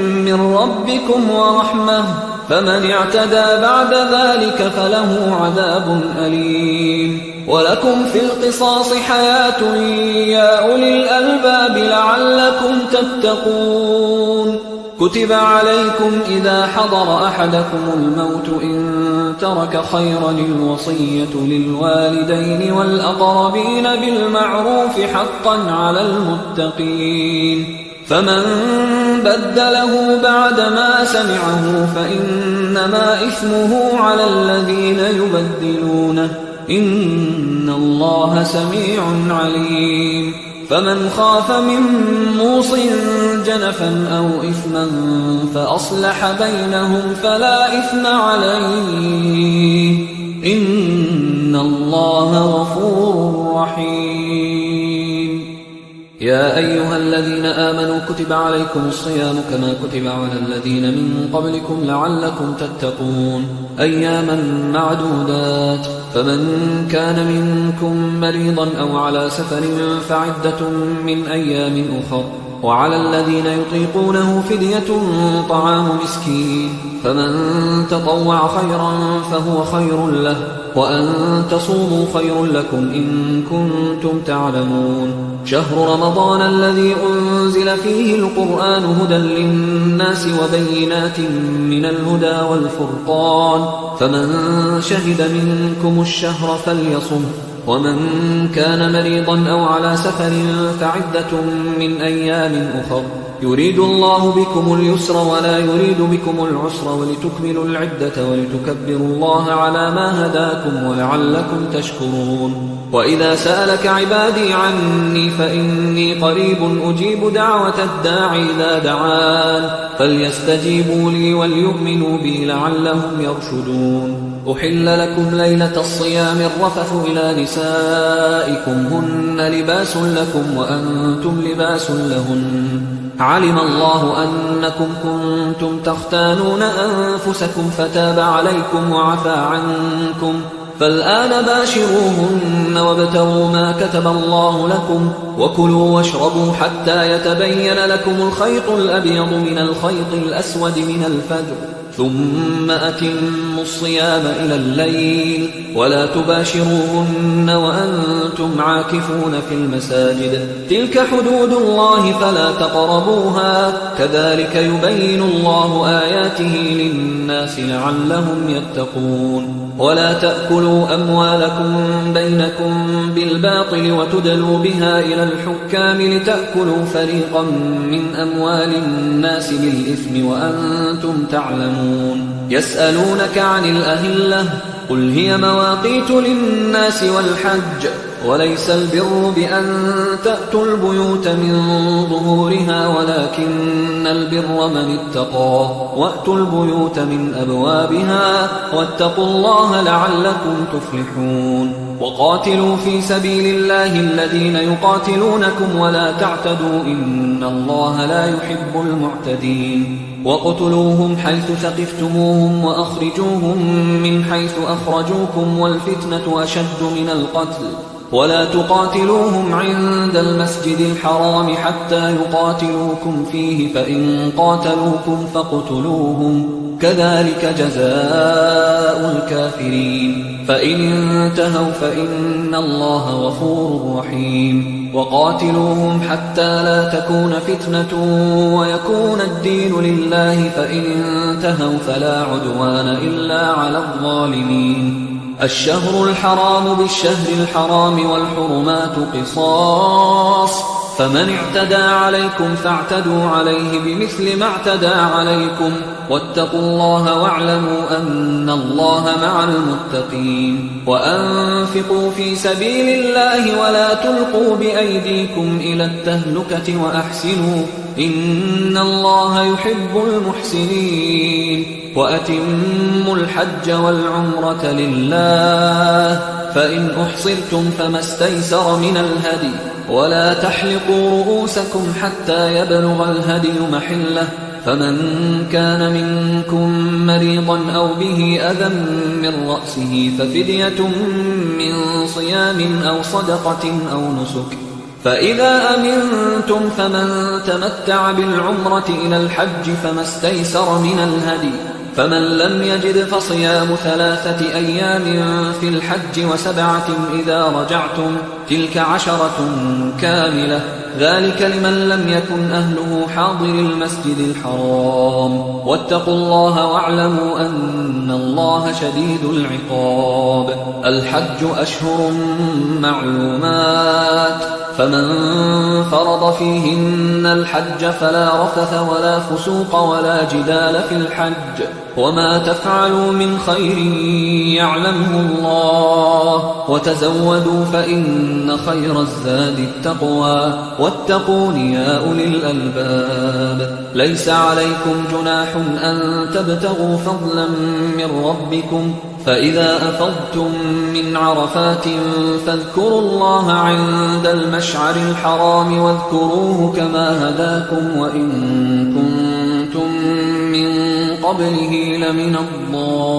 Speaker 1: من ربكم ورحمة فمن اعتدى بعد ذلك فله عذاب أليم ولكم في القصاص حياة يا أولي الألباب لعلكم تتقون كتب عليكم إذا حضر أحدكم الموت إن ترك خيرا الوصية للوالدين والأقربين بالمعروف حقا على المتقين فمن بدله بعدما سمعه فإنما إثمه على الذين يبدلونه إن الله سميع عليم فمن خاف من موص جنفا أو إثما فأصلح بينهم فلا إثم عليه إن الله غفور رحيم. يا أيها الذين آمنوا كتب عليكم الصيام كما كتب على الذين من قبلكم لعلكم تتقون أياما معدودات فمن كان منكم مريضا أو على سفر فعدة من أيام أخر وعلى الذين يطيقونه فدية طعام مسكين فمن تطوع خيرا فهو خير له وأن تصوموا خير لكم إن كنتم تعلمون. شهر رمضان الذي أنزل فيه القرآن هدى للناس وبينات من الهدى والفرقان فمن شهد منكم الشهر فليصم ومن كان مريضا أو على سفر فعدة من أيام أخر يريد الله بكم اليسر ولا يريد بكم العسر ولتكملوا العدة ولتكبروا الله على ما هداكم ولعلكم تشكرون. وإذا سألك عبادي عني فإني قريب أجيب دعوة الداعي إذا دعان فليستجيبوا لي وليؤمنوا بي لعلهم يرشدون. أحل لكم ليلة الصيام الرفث إلى نسائكم هن لباس لكم وأنتم لباس لهن علم الله أنكم كنتم تختانون أنفسكم فتاب عليكم وعفى عنكم فالآن باشروهن وابتغوا ما كتب الله لكم وكلوا واشربوا حتى يتبين لكم الخيط الأبيض من الخيط الأسود من الفجر ثم أتموا الصيام إلى الليل ولا تباشروهن وأنتم عاكفون في المساجد تلك حدود الله فلا تقربوها كذلك يبين الله آياته للناس لعلهم يتقون. ولا تأكلوا أموالكم بينكم بالباطل وتدلوا بها إلى الحكام لتأكلوا فريقا من أموال الناس بالإثم وأنتم تعلمون. يسألونك عن الأهلة قل هي مواقيت للناس والحج وليس البر بأن تأتوا البيوت من ظهورها ولكن البر من اتقى وأتوا البيوت من أبوابها واتقوا الله لعلكم تفلحون. وقاتلوا في سبيل الله الذين يقاتلونكم ولا تعتدوا إن الله لا يحب المعتدين. وقتلوهم حيث ثقفتموهم وأخرجوهم من حيث أخرجوكم والفتنة أشد من القتل ولا تقاتلوهم عند المسجد الحرام حتى يقاتلوكم فيه فإن قاتلوكم فاقتلوهم كذلك جزاء الكافرين فإن انتهوا فإن الله غفور رحيم. وقاتلوهم حتى لا تكون فتنة ويكون الدين لله فإن انتهوا فلا عدوان إلا على الظالمين. الشهر الحرام بالشهر الحرام والحرمات قصاص فمن اعتدى عليكم فاعتدوا عليه بمثل ما اعتدى عليكم واتقوا الله واعلموا أن الله مع المتقين. وأنفقوا في سبيل الله ولا تلقوا بأيديكم إلى التهلكة وأحسنوا إن الله يحب المحسنين. وأتموا الحج والعمرة لله فإن أحصرتم فما استيسر من الهدي ولا تحلقوا رؤوسكم حتى يبلغ الهدي محله فمن كان منكم مريضا أو به أذى من رأسه ففدية من صيام أو صدقة أو نسك فإذا أمنتم فمن تمتع بالعمرة إلى الحج فما استيسر من الهدي فمن لم يجد فصيام 3 أيام في الحج و7 إذا رجعتم تلك 10 كاملة ذلك لمن لم يكن أهله حاضر المسجد الحرام واتقوا الله واعلموا أن الله شديد العقاب. الحج أشهر معلومات فمن فرض فيهن الحج فلا رفث ولا فسوق ولا جدال في الحج وما تفعلوا من خير يعلمه الله وتزودوا فإن خير الزاد التقوى واتقون يا أولي الألباب. ليس عليكم جناح أن تبتغوا فضلا من ربكم، فإذا أفضتم من عرفات فاذكروا الله عند المشعر الحرام واذكروه كما هداكم وإن كنتم من قبله لمن الضالين.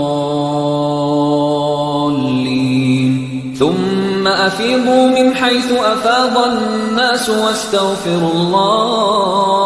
Speaker 1: ثم أفيضوا من حيث أفاض الناس واستغفروا الله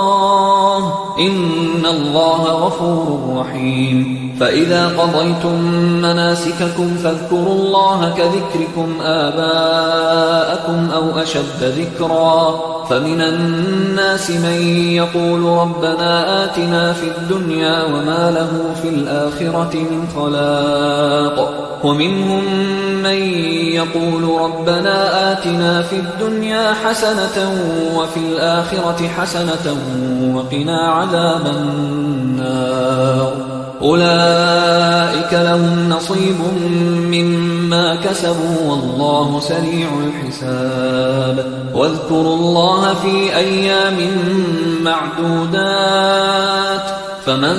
Speaker 1: إن الله غفور رحيم. فإذا قضيتم مناسككم فاذكروا الله كذكركم آباءكم أو أشد ذكرا. فمن الناس من يقول ربنا آتنا في الدنيا وما له في الآخرة من خلاق، ومنهم من يقول ربنا آتنا في الدنيا حسنة وفي الآخرة حسنة وقنا عذاب النار. أولئك لهم نصيب مما كسبوا والله سريع الحساب. واذكروا الله في أيام معدودات، فمن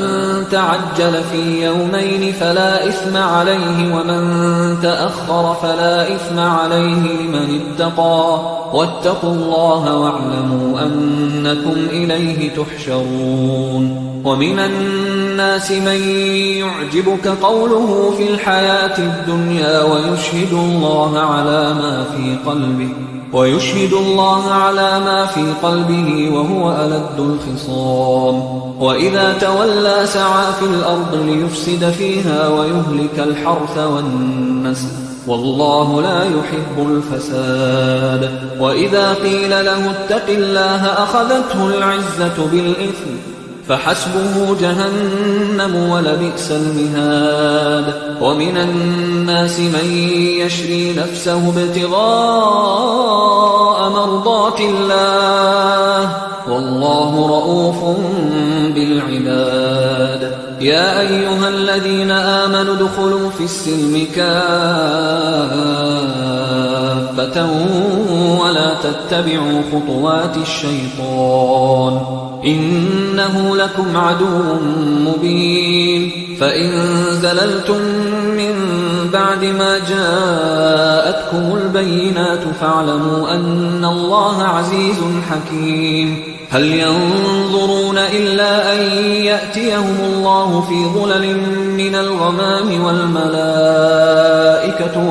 Speaker 1: تعجل في يومين فلا إثم عليه ومن تأخر فلا إثم عليه لمن اتقى. واتقوا الله واعلموا أنكم إليه تحشرون. ومن الناس من يعجبك قوله في الحياة الدنيا ويشهد الله على ما في قلبه وهو ألد الخصام. وإذا تولى سعى في الأرض ليفسد فيها ويهلك الحرث والنسل والله لا يحب الفساد. وإذا قيل له اتق الله أخذته العزة بالإثم فحسبه جهنم ولبئس المهاد. ومن الناس من يشري نفسه ابتغاء مرضات الله والله رؤوف بالعباد. يا أيها الذين آمنوا ادخلوا في السلم كافة ولا تتبعوا خطوات الشيطان إنه لكم عدو مبين. فإن زللتم من بعد ما جاءتكم البينات فاعلموا أن الله عزيز حكيم. هل ينظرون إلا أن يأتيهم الله في ظلل من الغمام والملائكة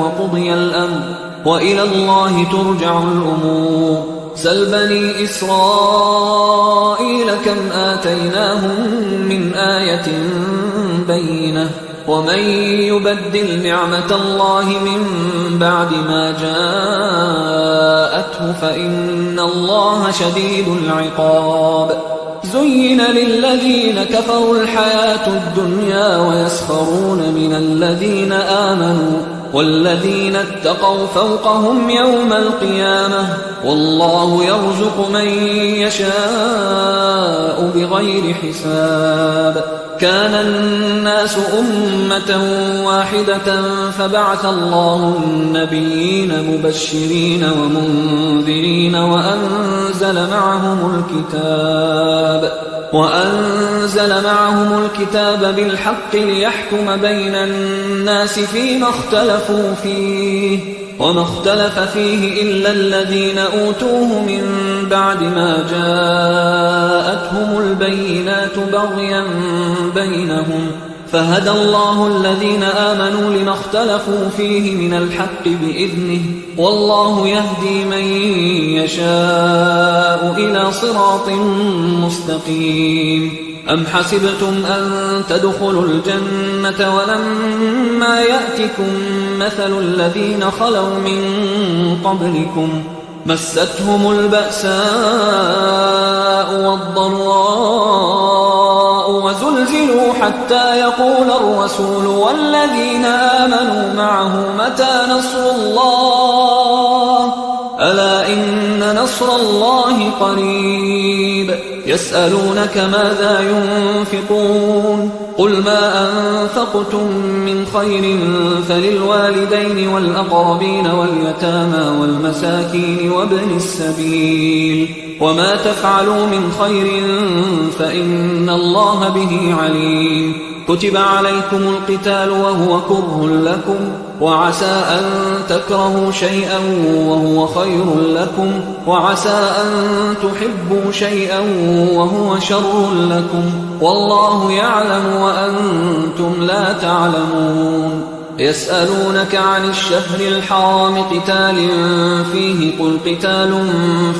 Speaker 1: وقضي الأمر وإلى الله ترجع الأمور. سل بني إسرائيل كم آتيناهم من آية بينة ومن يبدل نعمة الله من بعد ما جاءته فإن الله شديد العقاب. زين للذين كفروا الحياة الدنيا ويسخرون من الذين آمنوا والذين اتقوا فوقهم يوم القيامة والله يرزق من يشاء بغير حساب. كان الناس أمة واحدة فبعث الله النبيين مبشرين ومنذرين وأنزل معهم الكتاب بالحق ليحكم بين الناس فيما اختلفوا فيه وما اختلف فيه إلا الذين أوتوه من بعد ما جاءتهم البينات بغيا بينهم فهدى الله الذين آمنوا لما اختلفوا فيه من الحق بإذنه والله يهدي من يشاء إلى صراط مستقيم. أم حسبتم أن تدخلوا الجنة ولما يأتكم مثل الذين خلوا من قبلكم مستهم البأساء والضراء وزلزلوا حتى يقول الرسول والذين آمنوا معه متى نصر الله ألا إن نصر الله قريب. يسألونك ماذا ينفقون قل ما أنفقتم من خير فللوالدين والأقربين واليتامى والمساكين وابن السبيل وما تفعلوا من خير فإن الله به عليم كتب عليكم القتال وهو كره لكم وعسى أن تكرهوا شيئا وهو خير لكم وعسى أن تحبوا شيئا وهو شر لكم والله يعلم وأنتم لا تعلمون يسألونك عن الشهر الحرام قتال فيه قل قتال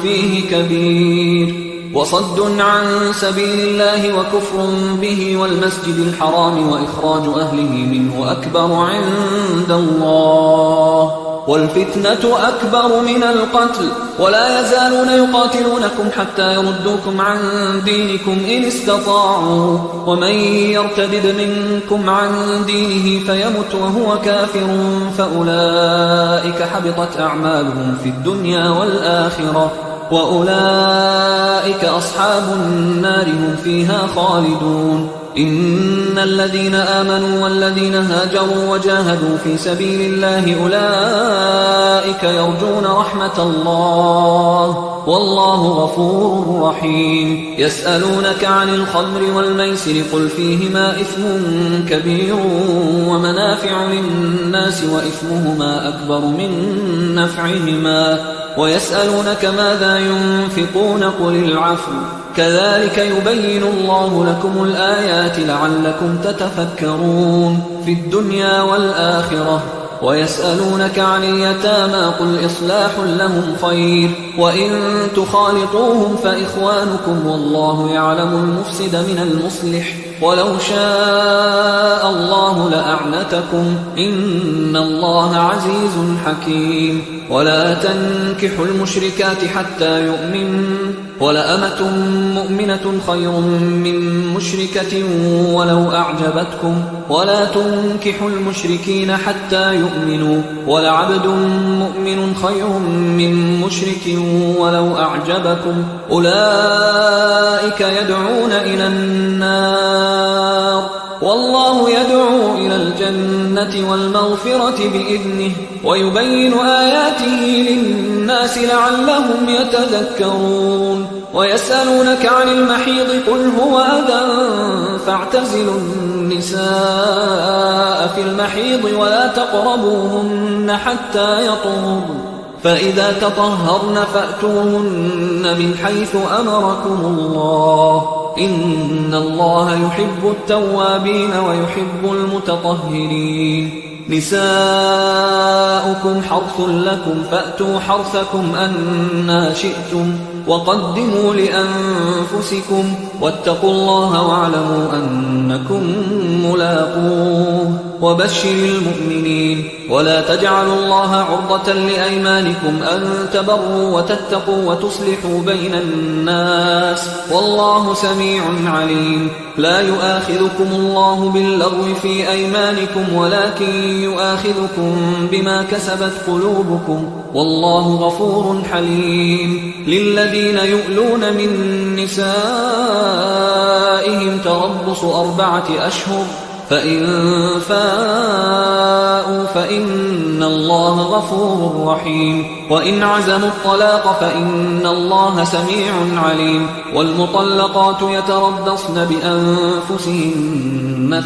Speaker 1: فيه كبير وصد عن سبيل الله وكفر به والمسجد الحرام وإخراج أهله منه أكبر عند الله والفتنة أكبر من القتل ولا يزالون يقاتلونكم حتى يردوكم عن دينكم إن استطاعوا ومن يرتد منكم عن دينه فيمت وهو كافر فأولئك حبطت أعمالهم في الدنيا والآخرة وأولئك أصحاب النار هم فيها خالدون إن الذين آمنوا والذين هاجروا وجاهدوا في سبيل الله أولئك يرجون رحمة الله والله غفور رحيم يسألونك عن الخمر والميسر قل فيهما إثم كبير ومنافع للناس وإثمهما أكبر من نفعهما ويسألونك ماذا ينفقون قل العفو كذلك يبين الله لكم الآيات لعلكم تتفكرون في الدنيا والآخرة ويسألونك عن اليتامى قل إصلاح لهم خير وإن تخالطوهم فإخوانكم والله يعلم المفسد من المصلح ولو شاء الله لأعنتكم إن الله عزيز حكيم ولا تنكحوا المشركات حتى يؤمنوا ولأمة مؤمنة خير من مشركة ولو أعجبتكم ولا تنكحوا المشركين حتى يؤمنوا ولعبد مؤمن خير من مشرك ولو أعجبكم أولئك يدعون إلى النار والله يدعو إلى الجنة والمغفرة بإذنه ويبين آياته للناس لعلهم يتذكرون ويسألونك عن المحيض قل هو أذى فاعتزلوا النساء في المحيض ولا تقربوهن حتى يطهرن فإذا تطهرن فأتوهن من حيث أمركم الله إن الله يحب التوابين ويحب المتطهرين نساؤكم حرث لكم فأتوا حرثكم أنى شئتم وقدموا لأنفسكم واتقوا الله واعلموا أنكم ملاقوه وبشر المؤمنين ولا تجعلوا الله عرضة لأيمانكم أن تبروا وتتقوا وتصلحوا بين الناس والله سميع عليم لا يؤاخذكم الله باللغو في أيمانكم ولكن يؤاخذكم بما كسبت قلوبكم والله غفور حليم للذين يؤلون من نسائهم تربص 4 أشهر فإن فاءوا فإن الله غفور رحيم وإن عزموا الطلاق فإن الله سميع عليم والمطلقات يتربصن بأنفسهن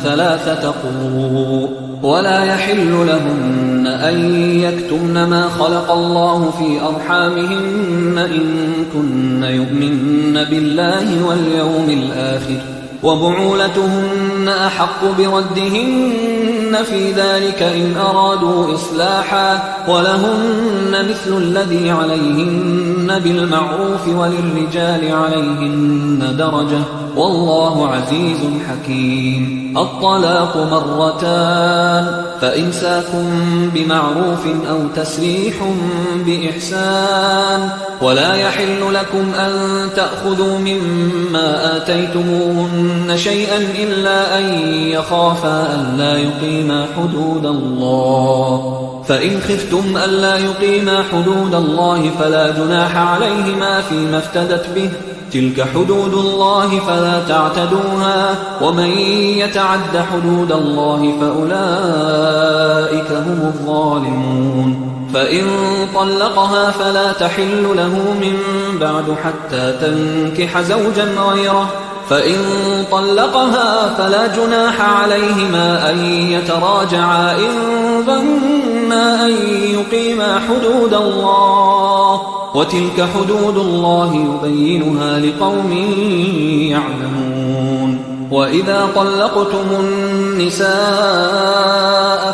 Speaker 1: 3 قروء ولا يحل لهن أن يكتمن ما خلق الله في أرحامهن إن كن يؤمن بالله واليوم الآخر وبعولتهن أحق بردهن في ذلك إن أرادوا إصلاحا ولهن مثل الذي عليهن بالمعروف وللرجال عليهن درجة والله عزيز حكيم الطلاق 2 فإمساك بمعروف أو تسريح بإحسان ولا يحل لكم أن تأخذوا مما آتيتموهن شيئا إلا أن يخافا ألا يقيما حدود الله فإن خفتم ألا يقيما حدود الله فلا جناح عليهما فيما افتدت به تلك حدود الله فلا تعتدوها ومن يتعد حدود الله فأولئك هم الظالمون فإن طلقها فلا تحل له من بعد حتى تنكح زوجا غيره فإن طلقها فلا جناح عليهما أن يتراجعا إن ظنا أن يقيما حدود الله وتلك حدود الله يبينها لقوم يعلمون وإذا طلقتم النساء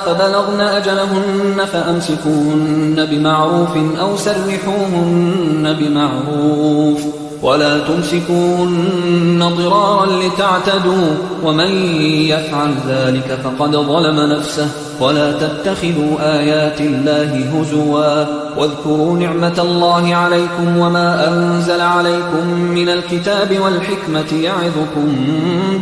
Speaker 1: فبلغن أجلهن فأمسكوهن بمعروف أو سرحوهن بمعروف ولا تمسكوهن ضرارا لتعتدوا ومن يفعل ذلك فقد ظلم نفسه ولا تتخذوا آيات الله هزوا واذكروا نعمة الله عليكم وما أنزل عليكم من الكتاب والحكمة يعظكم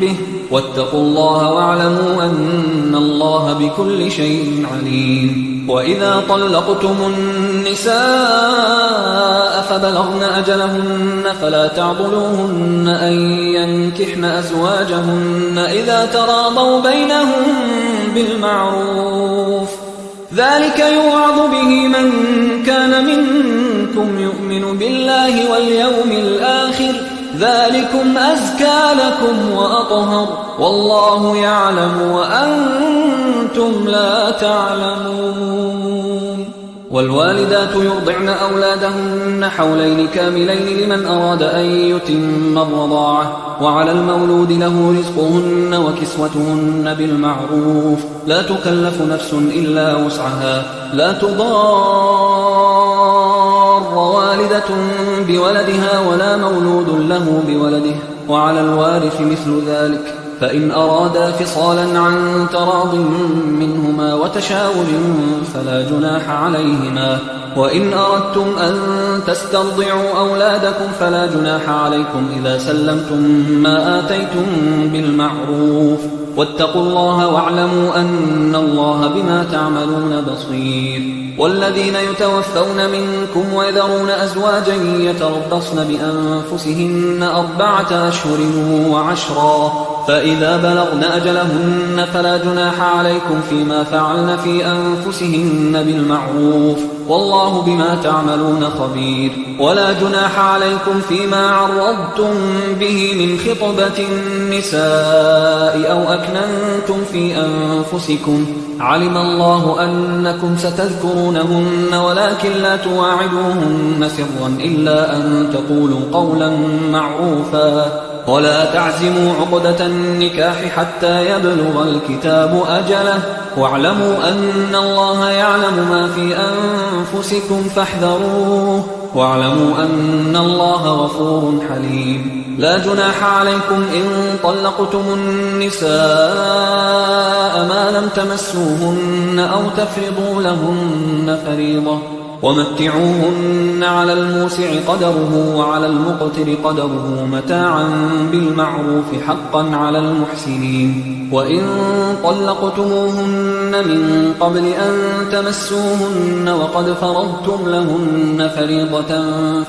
Speaker 1: به واتقوا الله واعلموا أن الله بكل شيء عليم وإذا طلقتم النساء فبلغن أجلهن فلا تعضلوهن أن ينكحن أزواجهن إذا تراضوا بينهم بالمعروف ذلك يوعظ به من كان منكم يؤمن بالله واليوم الآخر ذلكم أزكى لكم وأطهر والله يعلم وأنتم لا تعلمون والوالدات يرضعن أولادهن حولين كاملين لمن أراد أن يتم الرضاعة وعلى المولود له رزقهن وكسوتهن بالمعروف لا تكلف نفس إلا وسعها لا تضار والدة بولدها ولا مولود له بولده وعلى الوارث مثل ذلك فإن أرادا فصالا عن تراض منهما وتشاور فلا جناح عليهما وإن أردتم أن تسترضعوا أولادكم فلا جناح عليكم إذا سلمتم ما آتيتم بالمعروف واتقوا الله واعلموا أن الله بما تعملون بصير والذين يتوفون منكم ويذرون أزواجا يتربصن بأنفسهن 4 أشهر وعشرا فإذا بلغن أجلهن فلا جناح عليكم فيما فعلن في أنفسهن بالمعروف والله بما تعملون خبير ولا جناح عليكم فيما عرضتم به من خطبة النساء أو أكننتم في أنفسكم علم الله أنكم ستذكرونهن ولكن لا تواعدوهن سرا إلا أن تقولوا قولا معروفا ولا تعزموا عقدة النكاح حتى يبلغ الكتاب أجله واعلموا أن الله يعلم ما في أنفسكم فاحذروه واعلموا أن الله غفور حليم لا جناح عليكم إن طلقتم النساء ما لم تمسوهن أو تفرضوا لهن فريضة ومتعوهن على الموسع قدره وعلى المقتر قدره متاعا بالمعروف حقا على المحسنين وإن طلقتموهن من قبل أن تمسوهن وقد فرضتم لهن فريضة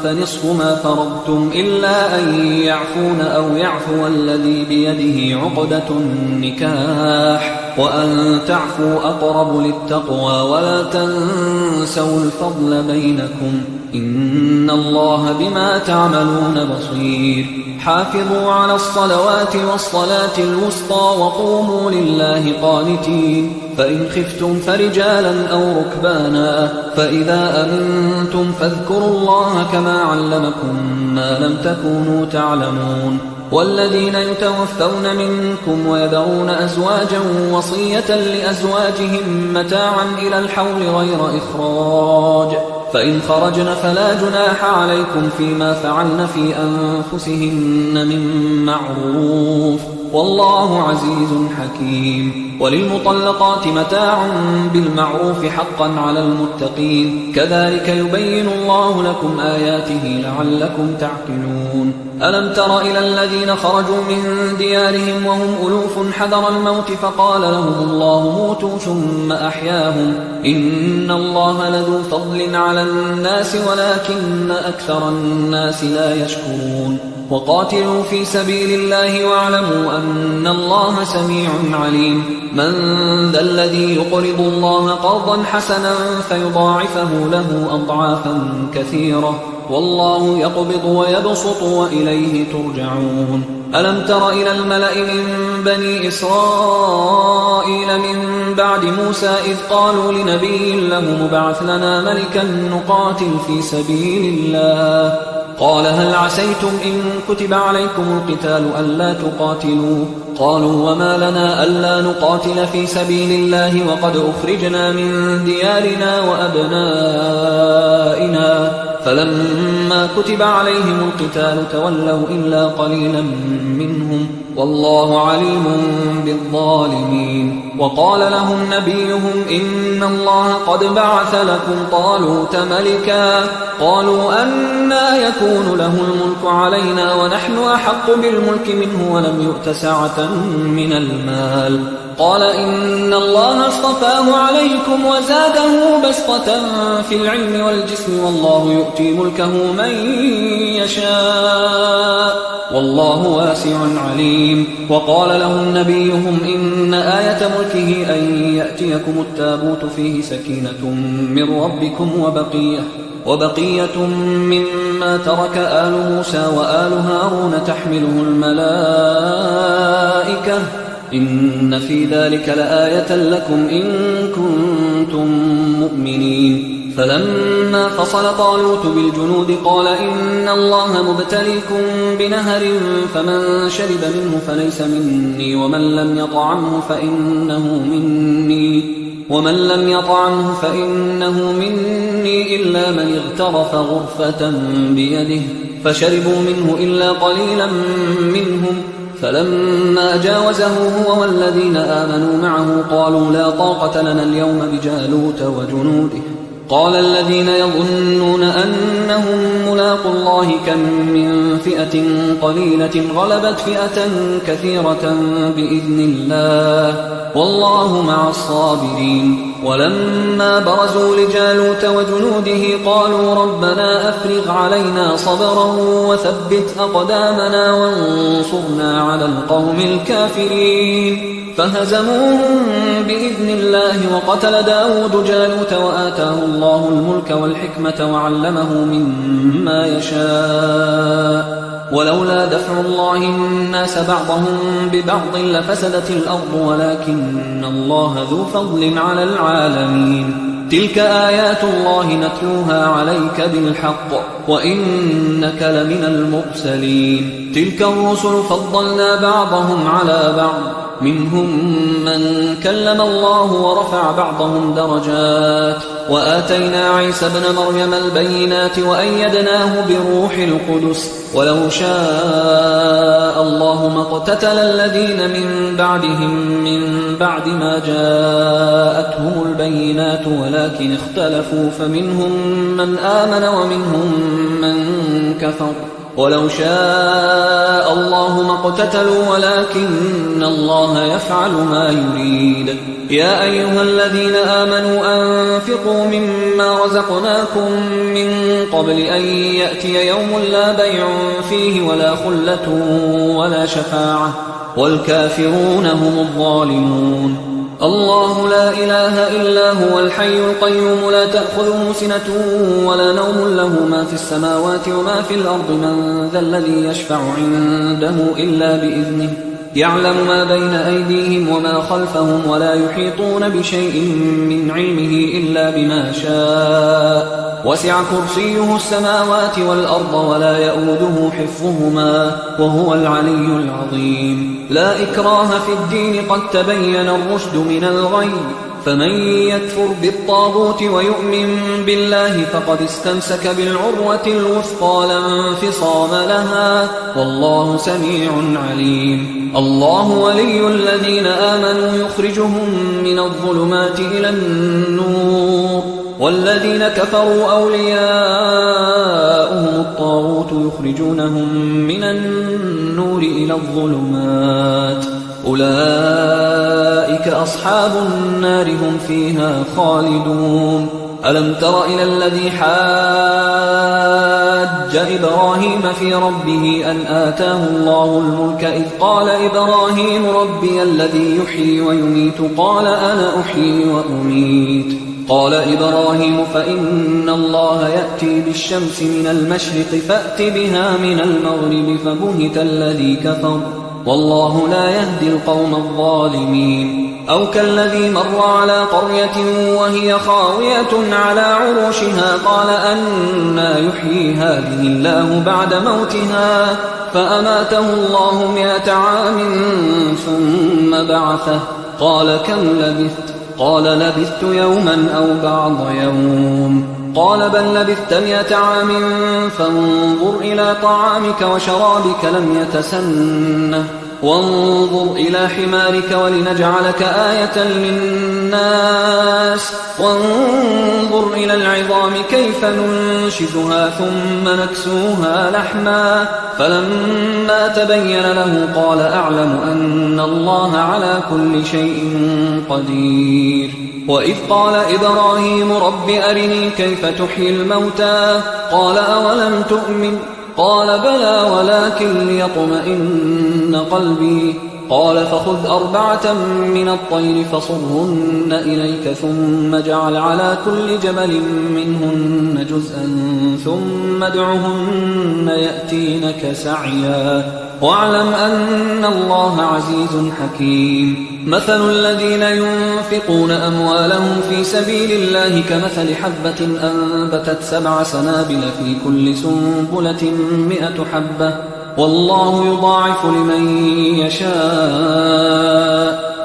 Speaker 1: فنصف ما فرضتم إلا أن يعفون أو يعفو الذي بيده عقدة النكاح وأن تعفوا أقرب للتقوى ولا تنسوا الفضل بينكم إن الله بما تعملون بصير حافظوا على الصلوات والصلاة الوسطى وقوموا لله قانتين فإن خفتم فرجالا أو ركبانا فإذا أمنتم فاذكروا الله كما علمكم ما لم تكونوا تعلمون والذين يتوفون منكم ويذرون أزواجا وصية لأزواجهم متاعا إلى الحول غير إخراج فإن خرجن فلا جناح عليكم فيما فعلن في أنفسهن من معروف والله عزيز حكيم وللمطلقات متاع بالمعروف حقا على المتقين كذلك يبين الله لكم آياته لعلكم تعقلون ألم تر إلى الذين خرجوا من ديارهم وهم ألوف حذر الموت فقال لهم الله موتوا ثم أحياهم إن الله لذو فضل على الناس ولكن أكثر الناس لا يشكرون وقاتلوا في سبيل الله واعلموا أن الله سميع عليم من ذا الذي يقرض الله قرضا حسنا فيضاعفه له أضعافا كثيرة والله يقبض ويبسط وإليه ترجعون ألم تر إلى الملأ من بني إسرائيل من بعد موسى إذ قالوا لنبي له مبعث لنا ملكا نقاتل في سبيل الله قال هل عسيتم إن كتب عليكم القتال ألا تقاتلوا قالوا وما لنا ألا نقاتل في سبيل الله وقد أخرجنا من ديارنا وأبنائنا فلما كتب عليهم القتال تولوا إلا قليلا منهم والله عليم بالظالمين وقال لهم نبيهم إن الله قد بعث لكم طالوت ملكا قالوا أنى يكون له الملك علينا ونحن أحق بالملك منه ولم يؤت سعة من المال قال إن الله اصطفاه عليكم وزاده بسطة في العلم والجسم والله يؤتي ملكه من يشاء والله واسع عليم وقال لهم نبيهم إن آية ملكه أن يأتيكم التابوت فيه سكينة من ربكم وبقية مما ترك آل موسى وآل هارون تحمله الملائكة إن في ذلك لآية لكم إن كنتم مؤمنين فلما فصل طالوت بالجنود قال إن الله مبتليكم بنهر فمن شرب منه فليس مني ومن لم يطعمه فإنه مني إلا من اغترف غرفة بيده فشربوا منه إلا قليلا منهم فلما جاوزه هو والذين آمنوا معه قالوا لا طاقة لنا اليوم بجالوت وجنوده قال الذين يظنون أنهم ملاقوا الله كم من فئة قليلة غلبت فئة كثيرة بإذن الله والله مع الصابرين ولما برزوا لجالوت وجنوده قالوا ربنا أفرغ علينا صبرا وثبت أقدامنا وانصرنا على القوم الكافرين فهزموهم بإذن الله وقتل داود جالوت وآتاه الله الملك والحكمة وعلمه مما يشاء ولولا دفع الله الناس بعضهم ببعض لفسدت الأرض ولكن الله ذو فضل على العالمين تلك آيات الله نتلوها عليك بالحق وإنك لمن المرسلين تلك الرسل فضلنا بعضهم على بعض منهم من كلم الله ورفع بعضهم درجات وآتينا عيسى ابن مريم البينات وأيدناه بروح القدس ولو شاء الله ما اقتتل الذين من بعدهم من بعد ما جاءتهم البينات ولكن اختلفوا فمنهم من آمن ومنهم من كفر ولو شاء الله ما اقتتلوا ولكن الله يفعل ما يريد يا أيها الذين آمنوا أنفقوا مما رزقناكم من قبل أن يأتي يوم لا بيع فيه ولا خلة ولا شفاعة والكافرون هم الظالمون الله لا إله إلا هو الحي القيوم لا تأخذه سنة ولا نوم له ما في السماوات وما في الأرض من ذا الذي يشفع عنده إلا بإذنه يعلم ما بين أيديهم وما خلفهم ولا يحيطون بشيء من علمه إلا بما شاء وسع كرسيه السماوات والأرض ولا يؤوده حفظهما وهو العلي العظيم لا إكراه في الدين قد تبين الرشد من الغي فمن يكفر بالطاغوت ويؤمن بالله فقد استمسك بالعروة الوثقى لا انفصام لها والله سميع عليم الله ولي الذين آمنوا يخرجهم من الظلمات إلى النور والذين كفروا أولياؤهم الطاغوت يخرجونهم من النور إلى الظلمات أولئك أصحاب النار هم فيها خالدون ألم تر إلى الذي حاج حاج إبراهيم في ربه أن آتاه الله الملك إذ قال إبراهيم ربي الذي يحيي ويميت قال أنا أحيي وأميت قال إبراهيم فإن الله يأتي بالشمس من المشرق فأت بها من المغرب فبهت الذي كفر والله لا يهدي القوم الظالمين أو كالذي مر على قرية وهي خاوية على عروشها قال أنى يحيي هذه الله بعد موتها فأماته الله 100 عام ثم بعثه قال كم لبثت قال لبثت يوما أو بعض يوم قال بل لبثت 100 عام فانظر إلى طعامك وشرابك لم يتسنه وانظر إلى حمارك ولنجعلك آية للناس وانظر إلى العظام كيف ننشزها ثم نكسوها لحما فلما تبين له قال أعلم أن الله على كل شيء قدير وإذ قال إبراهيم رب أرني كيف تحيي الموتى قال أولم تؤمن قال بلى ولكن ليطمئن قلبي قال فخذ 4 من الطير فصرهن إليك ثم اجعل على كل جبل منهن جزءا ثم ادعهن يأتينك سعيا واعلم أن الله عزيز حكيم مثل الذين ينفقون أموالهم في سبيل الله كمثل حبة أنبتت 7 سنابل في كل سنبلة 100 حبة والله يضاعف لمن يشاء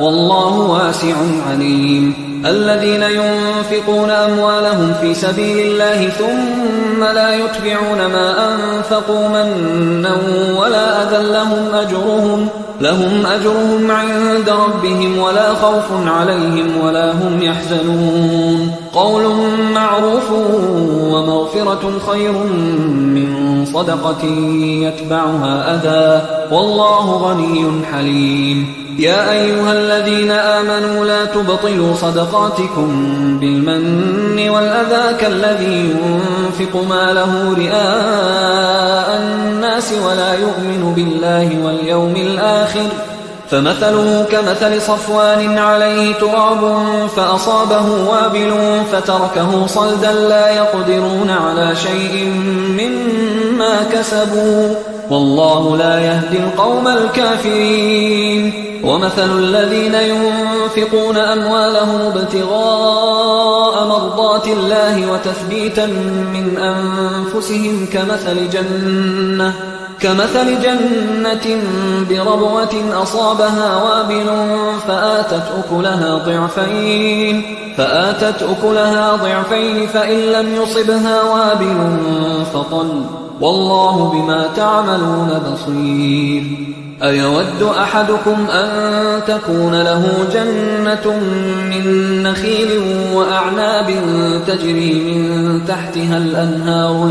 Speaker 1: والله واسع عليم الذين ينفقون أموالهم في سبيل الله ثم لا يتبعون ما أنفقوا منا ولا أذى لهم أجرهم عند ربهم ولا خوف عليهم ولا هم يحزنون قول معروف ومغفرة خير من صدقة يتبعها أذى والله غني حليم يا أيها الذين آمنوا لا تبطلوا صدقاتكم بالمن والأذى كالذي ينفق ماله رئاء الناس ولا يؤمن بالله واليوم الآخر فمثله كمثل صفوان عليه تراب فأصابه وابل فتركه صلدا لا يقدرون على شيء مما كسبوا والله لا يهدي القوم الكافرين ومثل الذين ينفقون أموالهم ابتغاء مرضات الله وتثبيتا من أنفسهم كمثل جنة بربوة أصابها وابل فآتت أكلها ضعفين فإن لم يصبها وابل فطل والله بما تعملون بصير أيود أحدكم أن تكون له جنة من نخيل وأعناب تجري من تحتها الأنهار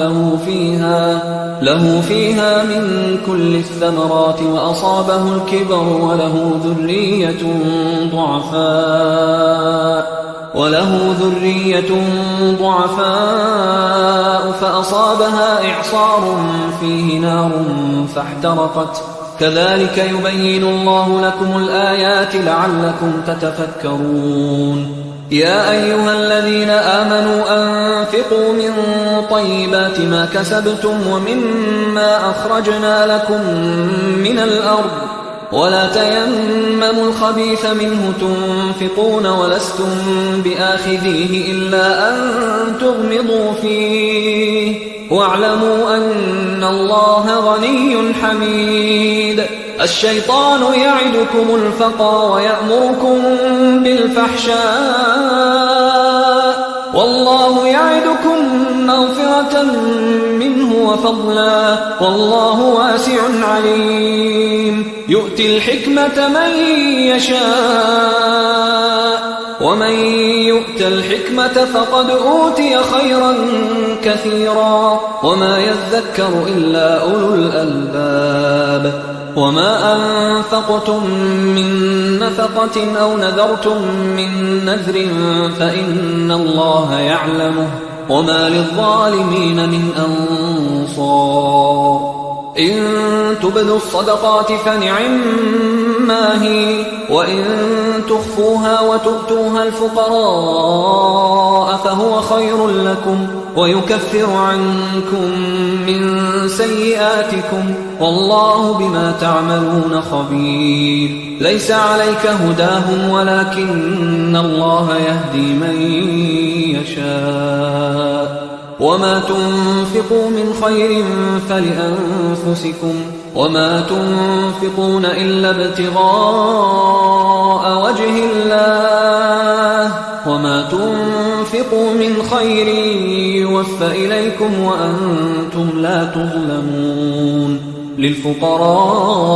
Speaker 1: له فيها من كل الثمرات وأصابه الكبر وله ذرية ضعفاء فأصابها إعصار فيه نار فاحترقت كذلك يبين الله لكم الآيات لعلكم تتفكرون يا أيها الذين آمنوا أنفقوا من طيبات ما كسبتم ومما أخرجنا لكم من الأرض ولا تيمموا الخبيث منه تنفقون ولستم بآخذيه إلا أن تغمضوا فيه واعلموا أن الله غني حميد الشيطان يعدكم الفقر ويأمركم بالفحشاء والله يعدكم مغفرة منه وفضلا والله واسع عليم يؤتي الحكمة من يشاء ومن يؤت الحكمة فقد أوتي خيرا كثيرا وما يذكر إلا أولو الألباب وما أنفقتم من نفقة أو نذرتم من نذر فإن الله يعلمه وما للظالمين من أنصار أنصار إن تبدوا الصدقات فنعما هي وإن تخفوها وتؤتوها الفقراء فهو خير لكم ويكفر عنكم من سيئاتكم والله بما تعملون خبير ليس عليك هداهم ولكن الله يهدي من يشاء وما تنفقوا من خير فلأنفسكم وما تنفقون إلا ابتغاء وجه الله وما تنفقوا من خير يوفى إليكم وأنتم لا تظلمون للفقراء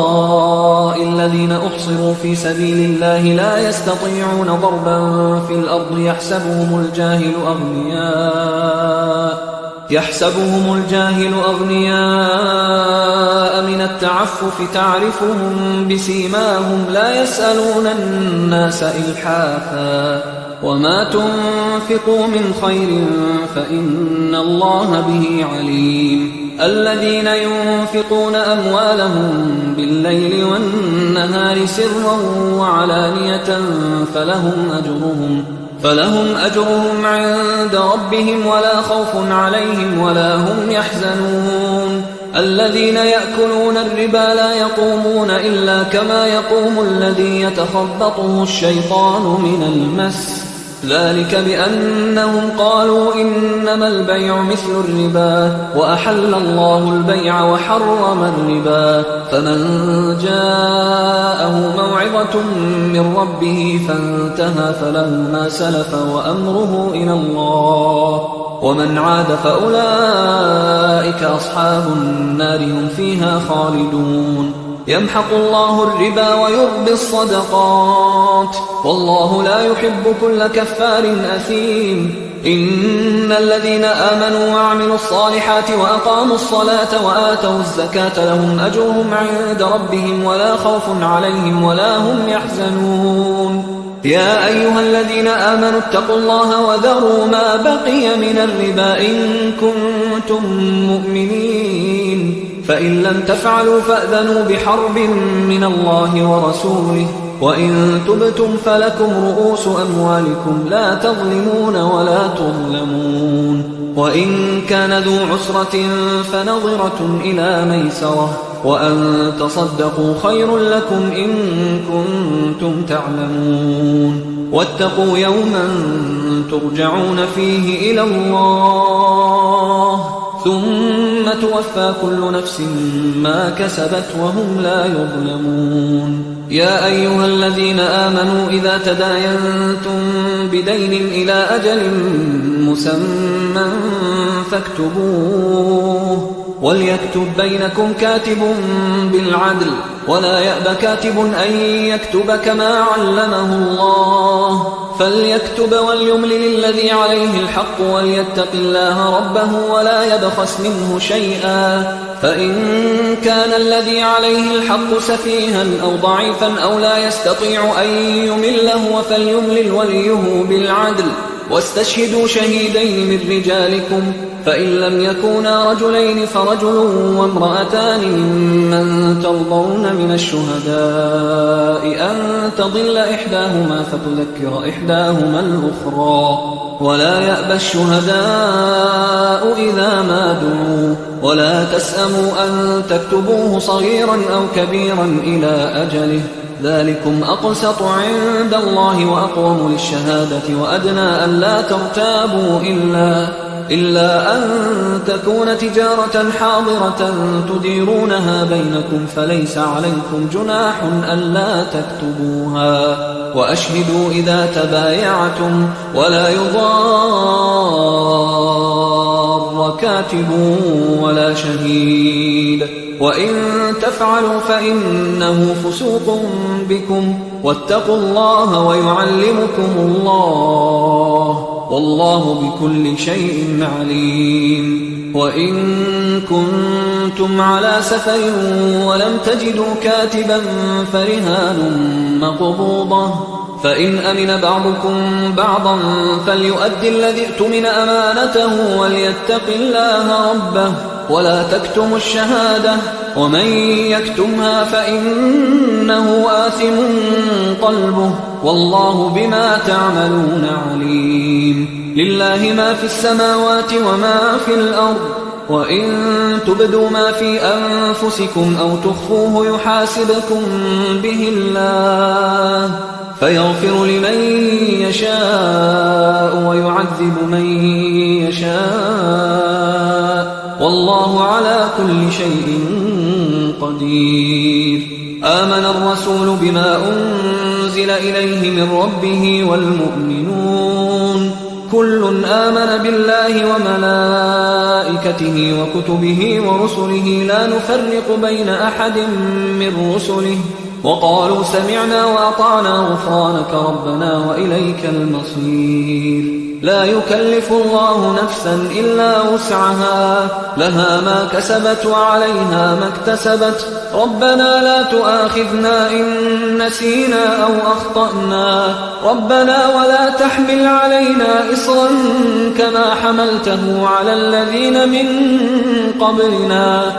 Speaker 1: الذين أحصروا في سبيل الله لا يستطيعون ضربا في الأرض يحسبهم الجاهل أغنياء من التعفف تعرفهم بسيماهم لا يسألون الناس إلحافا وما تنفقوا من خير فإن الله به عليم الذين ينفقون أموالهم بالليل والنهار سرا وعلانية فلهم أجرهم عند ربهم ولا خوف عليهم ولا هم يحزنون الذين يأكلون الربا لا يقومون إلا كما يقوم الذي يتخبطه الشيطان من المس ذلك بأنهم قالوا إنما البيع مثل الربا وأحل الله البيع وحرم الربا فمن جاءه موعظة من ربه فانتهى فله ما سلف وأمره إلى الله ومن عاد فأولئك أصحاب النار هم فيها خالدون يمحق الله الربا ويربي الصدقات والله لا يحب كل كفار أثيم إن الذين آمنوا وعملوا الصالحات وأقاموا الصلاة وآتوا الزكاة لهم أجرهم عند ربهم ولا خوف عليهم ولا هم يحزنون يا أيها الذين آمنوا اتقوا الله وذروا ما بقي من الربا إن كنتم مؤمنين فإن لم تفعلوا فأذنوا بحرب من الله ورسوله وإن تبتم فلكم رؤوس أموالكم لا تظلمون ولا تظلمون وإن كان ذو عسرة فنظرة إلى ميسرة وأن تصدقوا خير لكم إن كنتم تعلمون واتقوا يوما ترجعون فيه إلى الله ثم توفى كل نفس ما كسبت وهم لا يظلمون يا أيها الذين آمنوا إذا تداينتم بدين إلى أجل مسمى فاكتبوه وليكتب بينكم كاتب بالعدل ولا يأب كاتب أن يكتب كما علمه الله فليكتب وليملل الذي عليه الحق وليتق الله ربه ولا يبخس منه شيئا فإن كان الذي عليه الحق سفيها أو ضعيفا أو لا يستطيع أن يمله فليملل وليه بالعدل واستشهدوا شهيدين من رجالكم فإن لم يكونا رجلين فرجل وامرأتان ممن ترضون من الشهداء أن تضل إحداهما فتذكر إحداهما الأخرى ولا يأبى الشهداء إذا ما دعوا ولا تسأموا أن تكتبوه صغيرا أو كبيرا إلى أجله ذلكم أقسط عند الله وأقوم للشهادة وأدنى أن لا ترتابوا إلا أن تكون تجارة حاضرة تديرونها بينكم فليس عليكم جناح ألا تكتبوها وأشهدوا إذا تبايعتم ولا يضار كاتب ولا شهيد وإن تفعلوا فإنه فسوق بكم واتقوا الله ويعلمكم الله والله بكل شيء عليم وإن كنتم على سفر ولم تجدوا كاتبا فرهان مقبوضة فإن أمن بعضكم بعضا فليؤدي الذي اؤتمن أمانته وليتق الله ربه ولا تكتموا الشهادة ومن يكتمها فإنه آثم قلبه والله بما تعملون عليم. لله ما في السماوات وما في الأرض وإن تبدوا ما في أنفسكم أو تخفوه يحاسبكم به الله فيغفر لمن يشاء ويعذب من يشاء والله على كل شيء قدير. آمن الرسول بما أنزل إليه من ربه والمؤمنون كل آمن بالله وملائكته وكتبه ورسله لا نفرق بين أحد من رسله وقالوا سمعنا وأطعنا غفرانك ربنا وإليك المصير. لا يكلف الله نفسا إلا وسعها لها ما كسبت وعليها ما اكتسبت ربنا لا تؤاخذنا إن نسينا أو أخطأنا ربنا ولا تحمل علينا إصرا كما حملته على الذين من قبلنا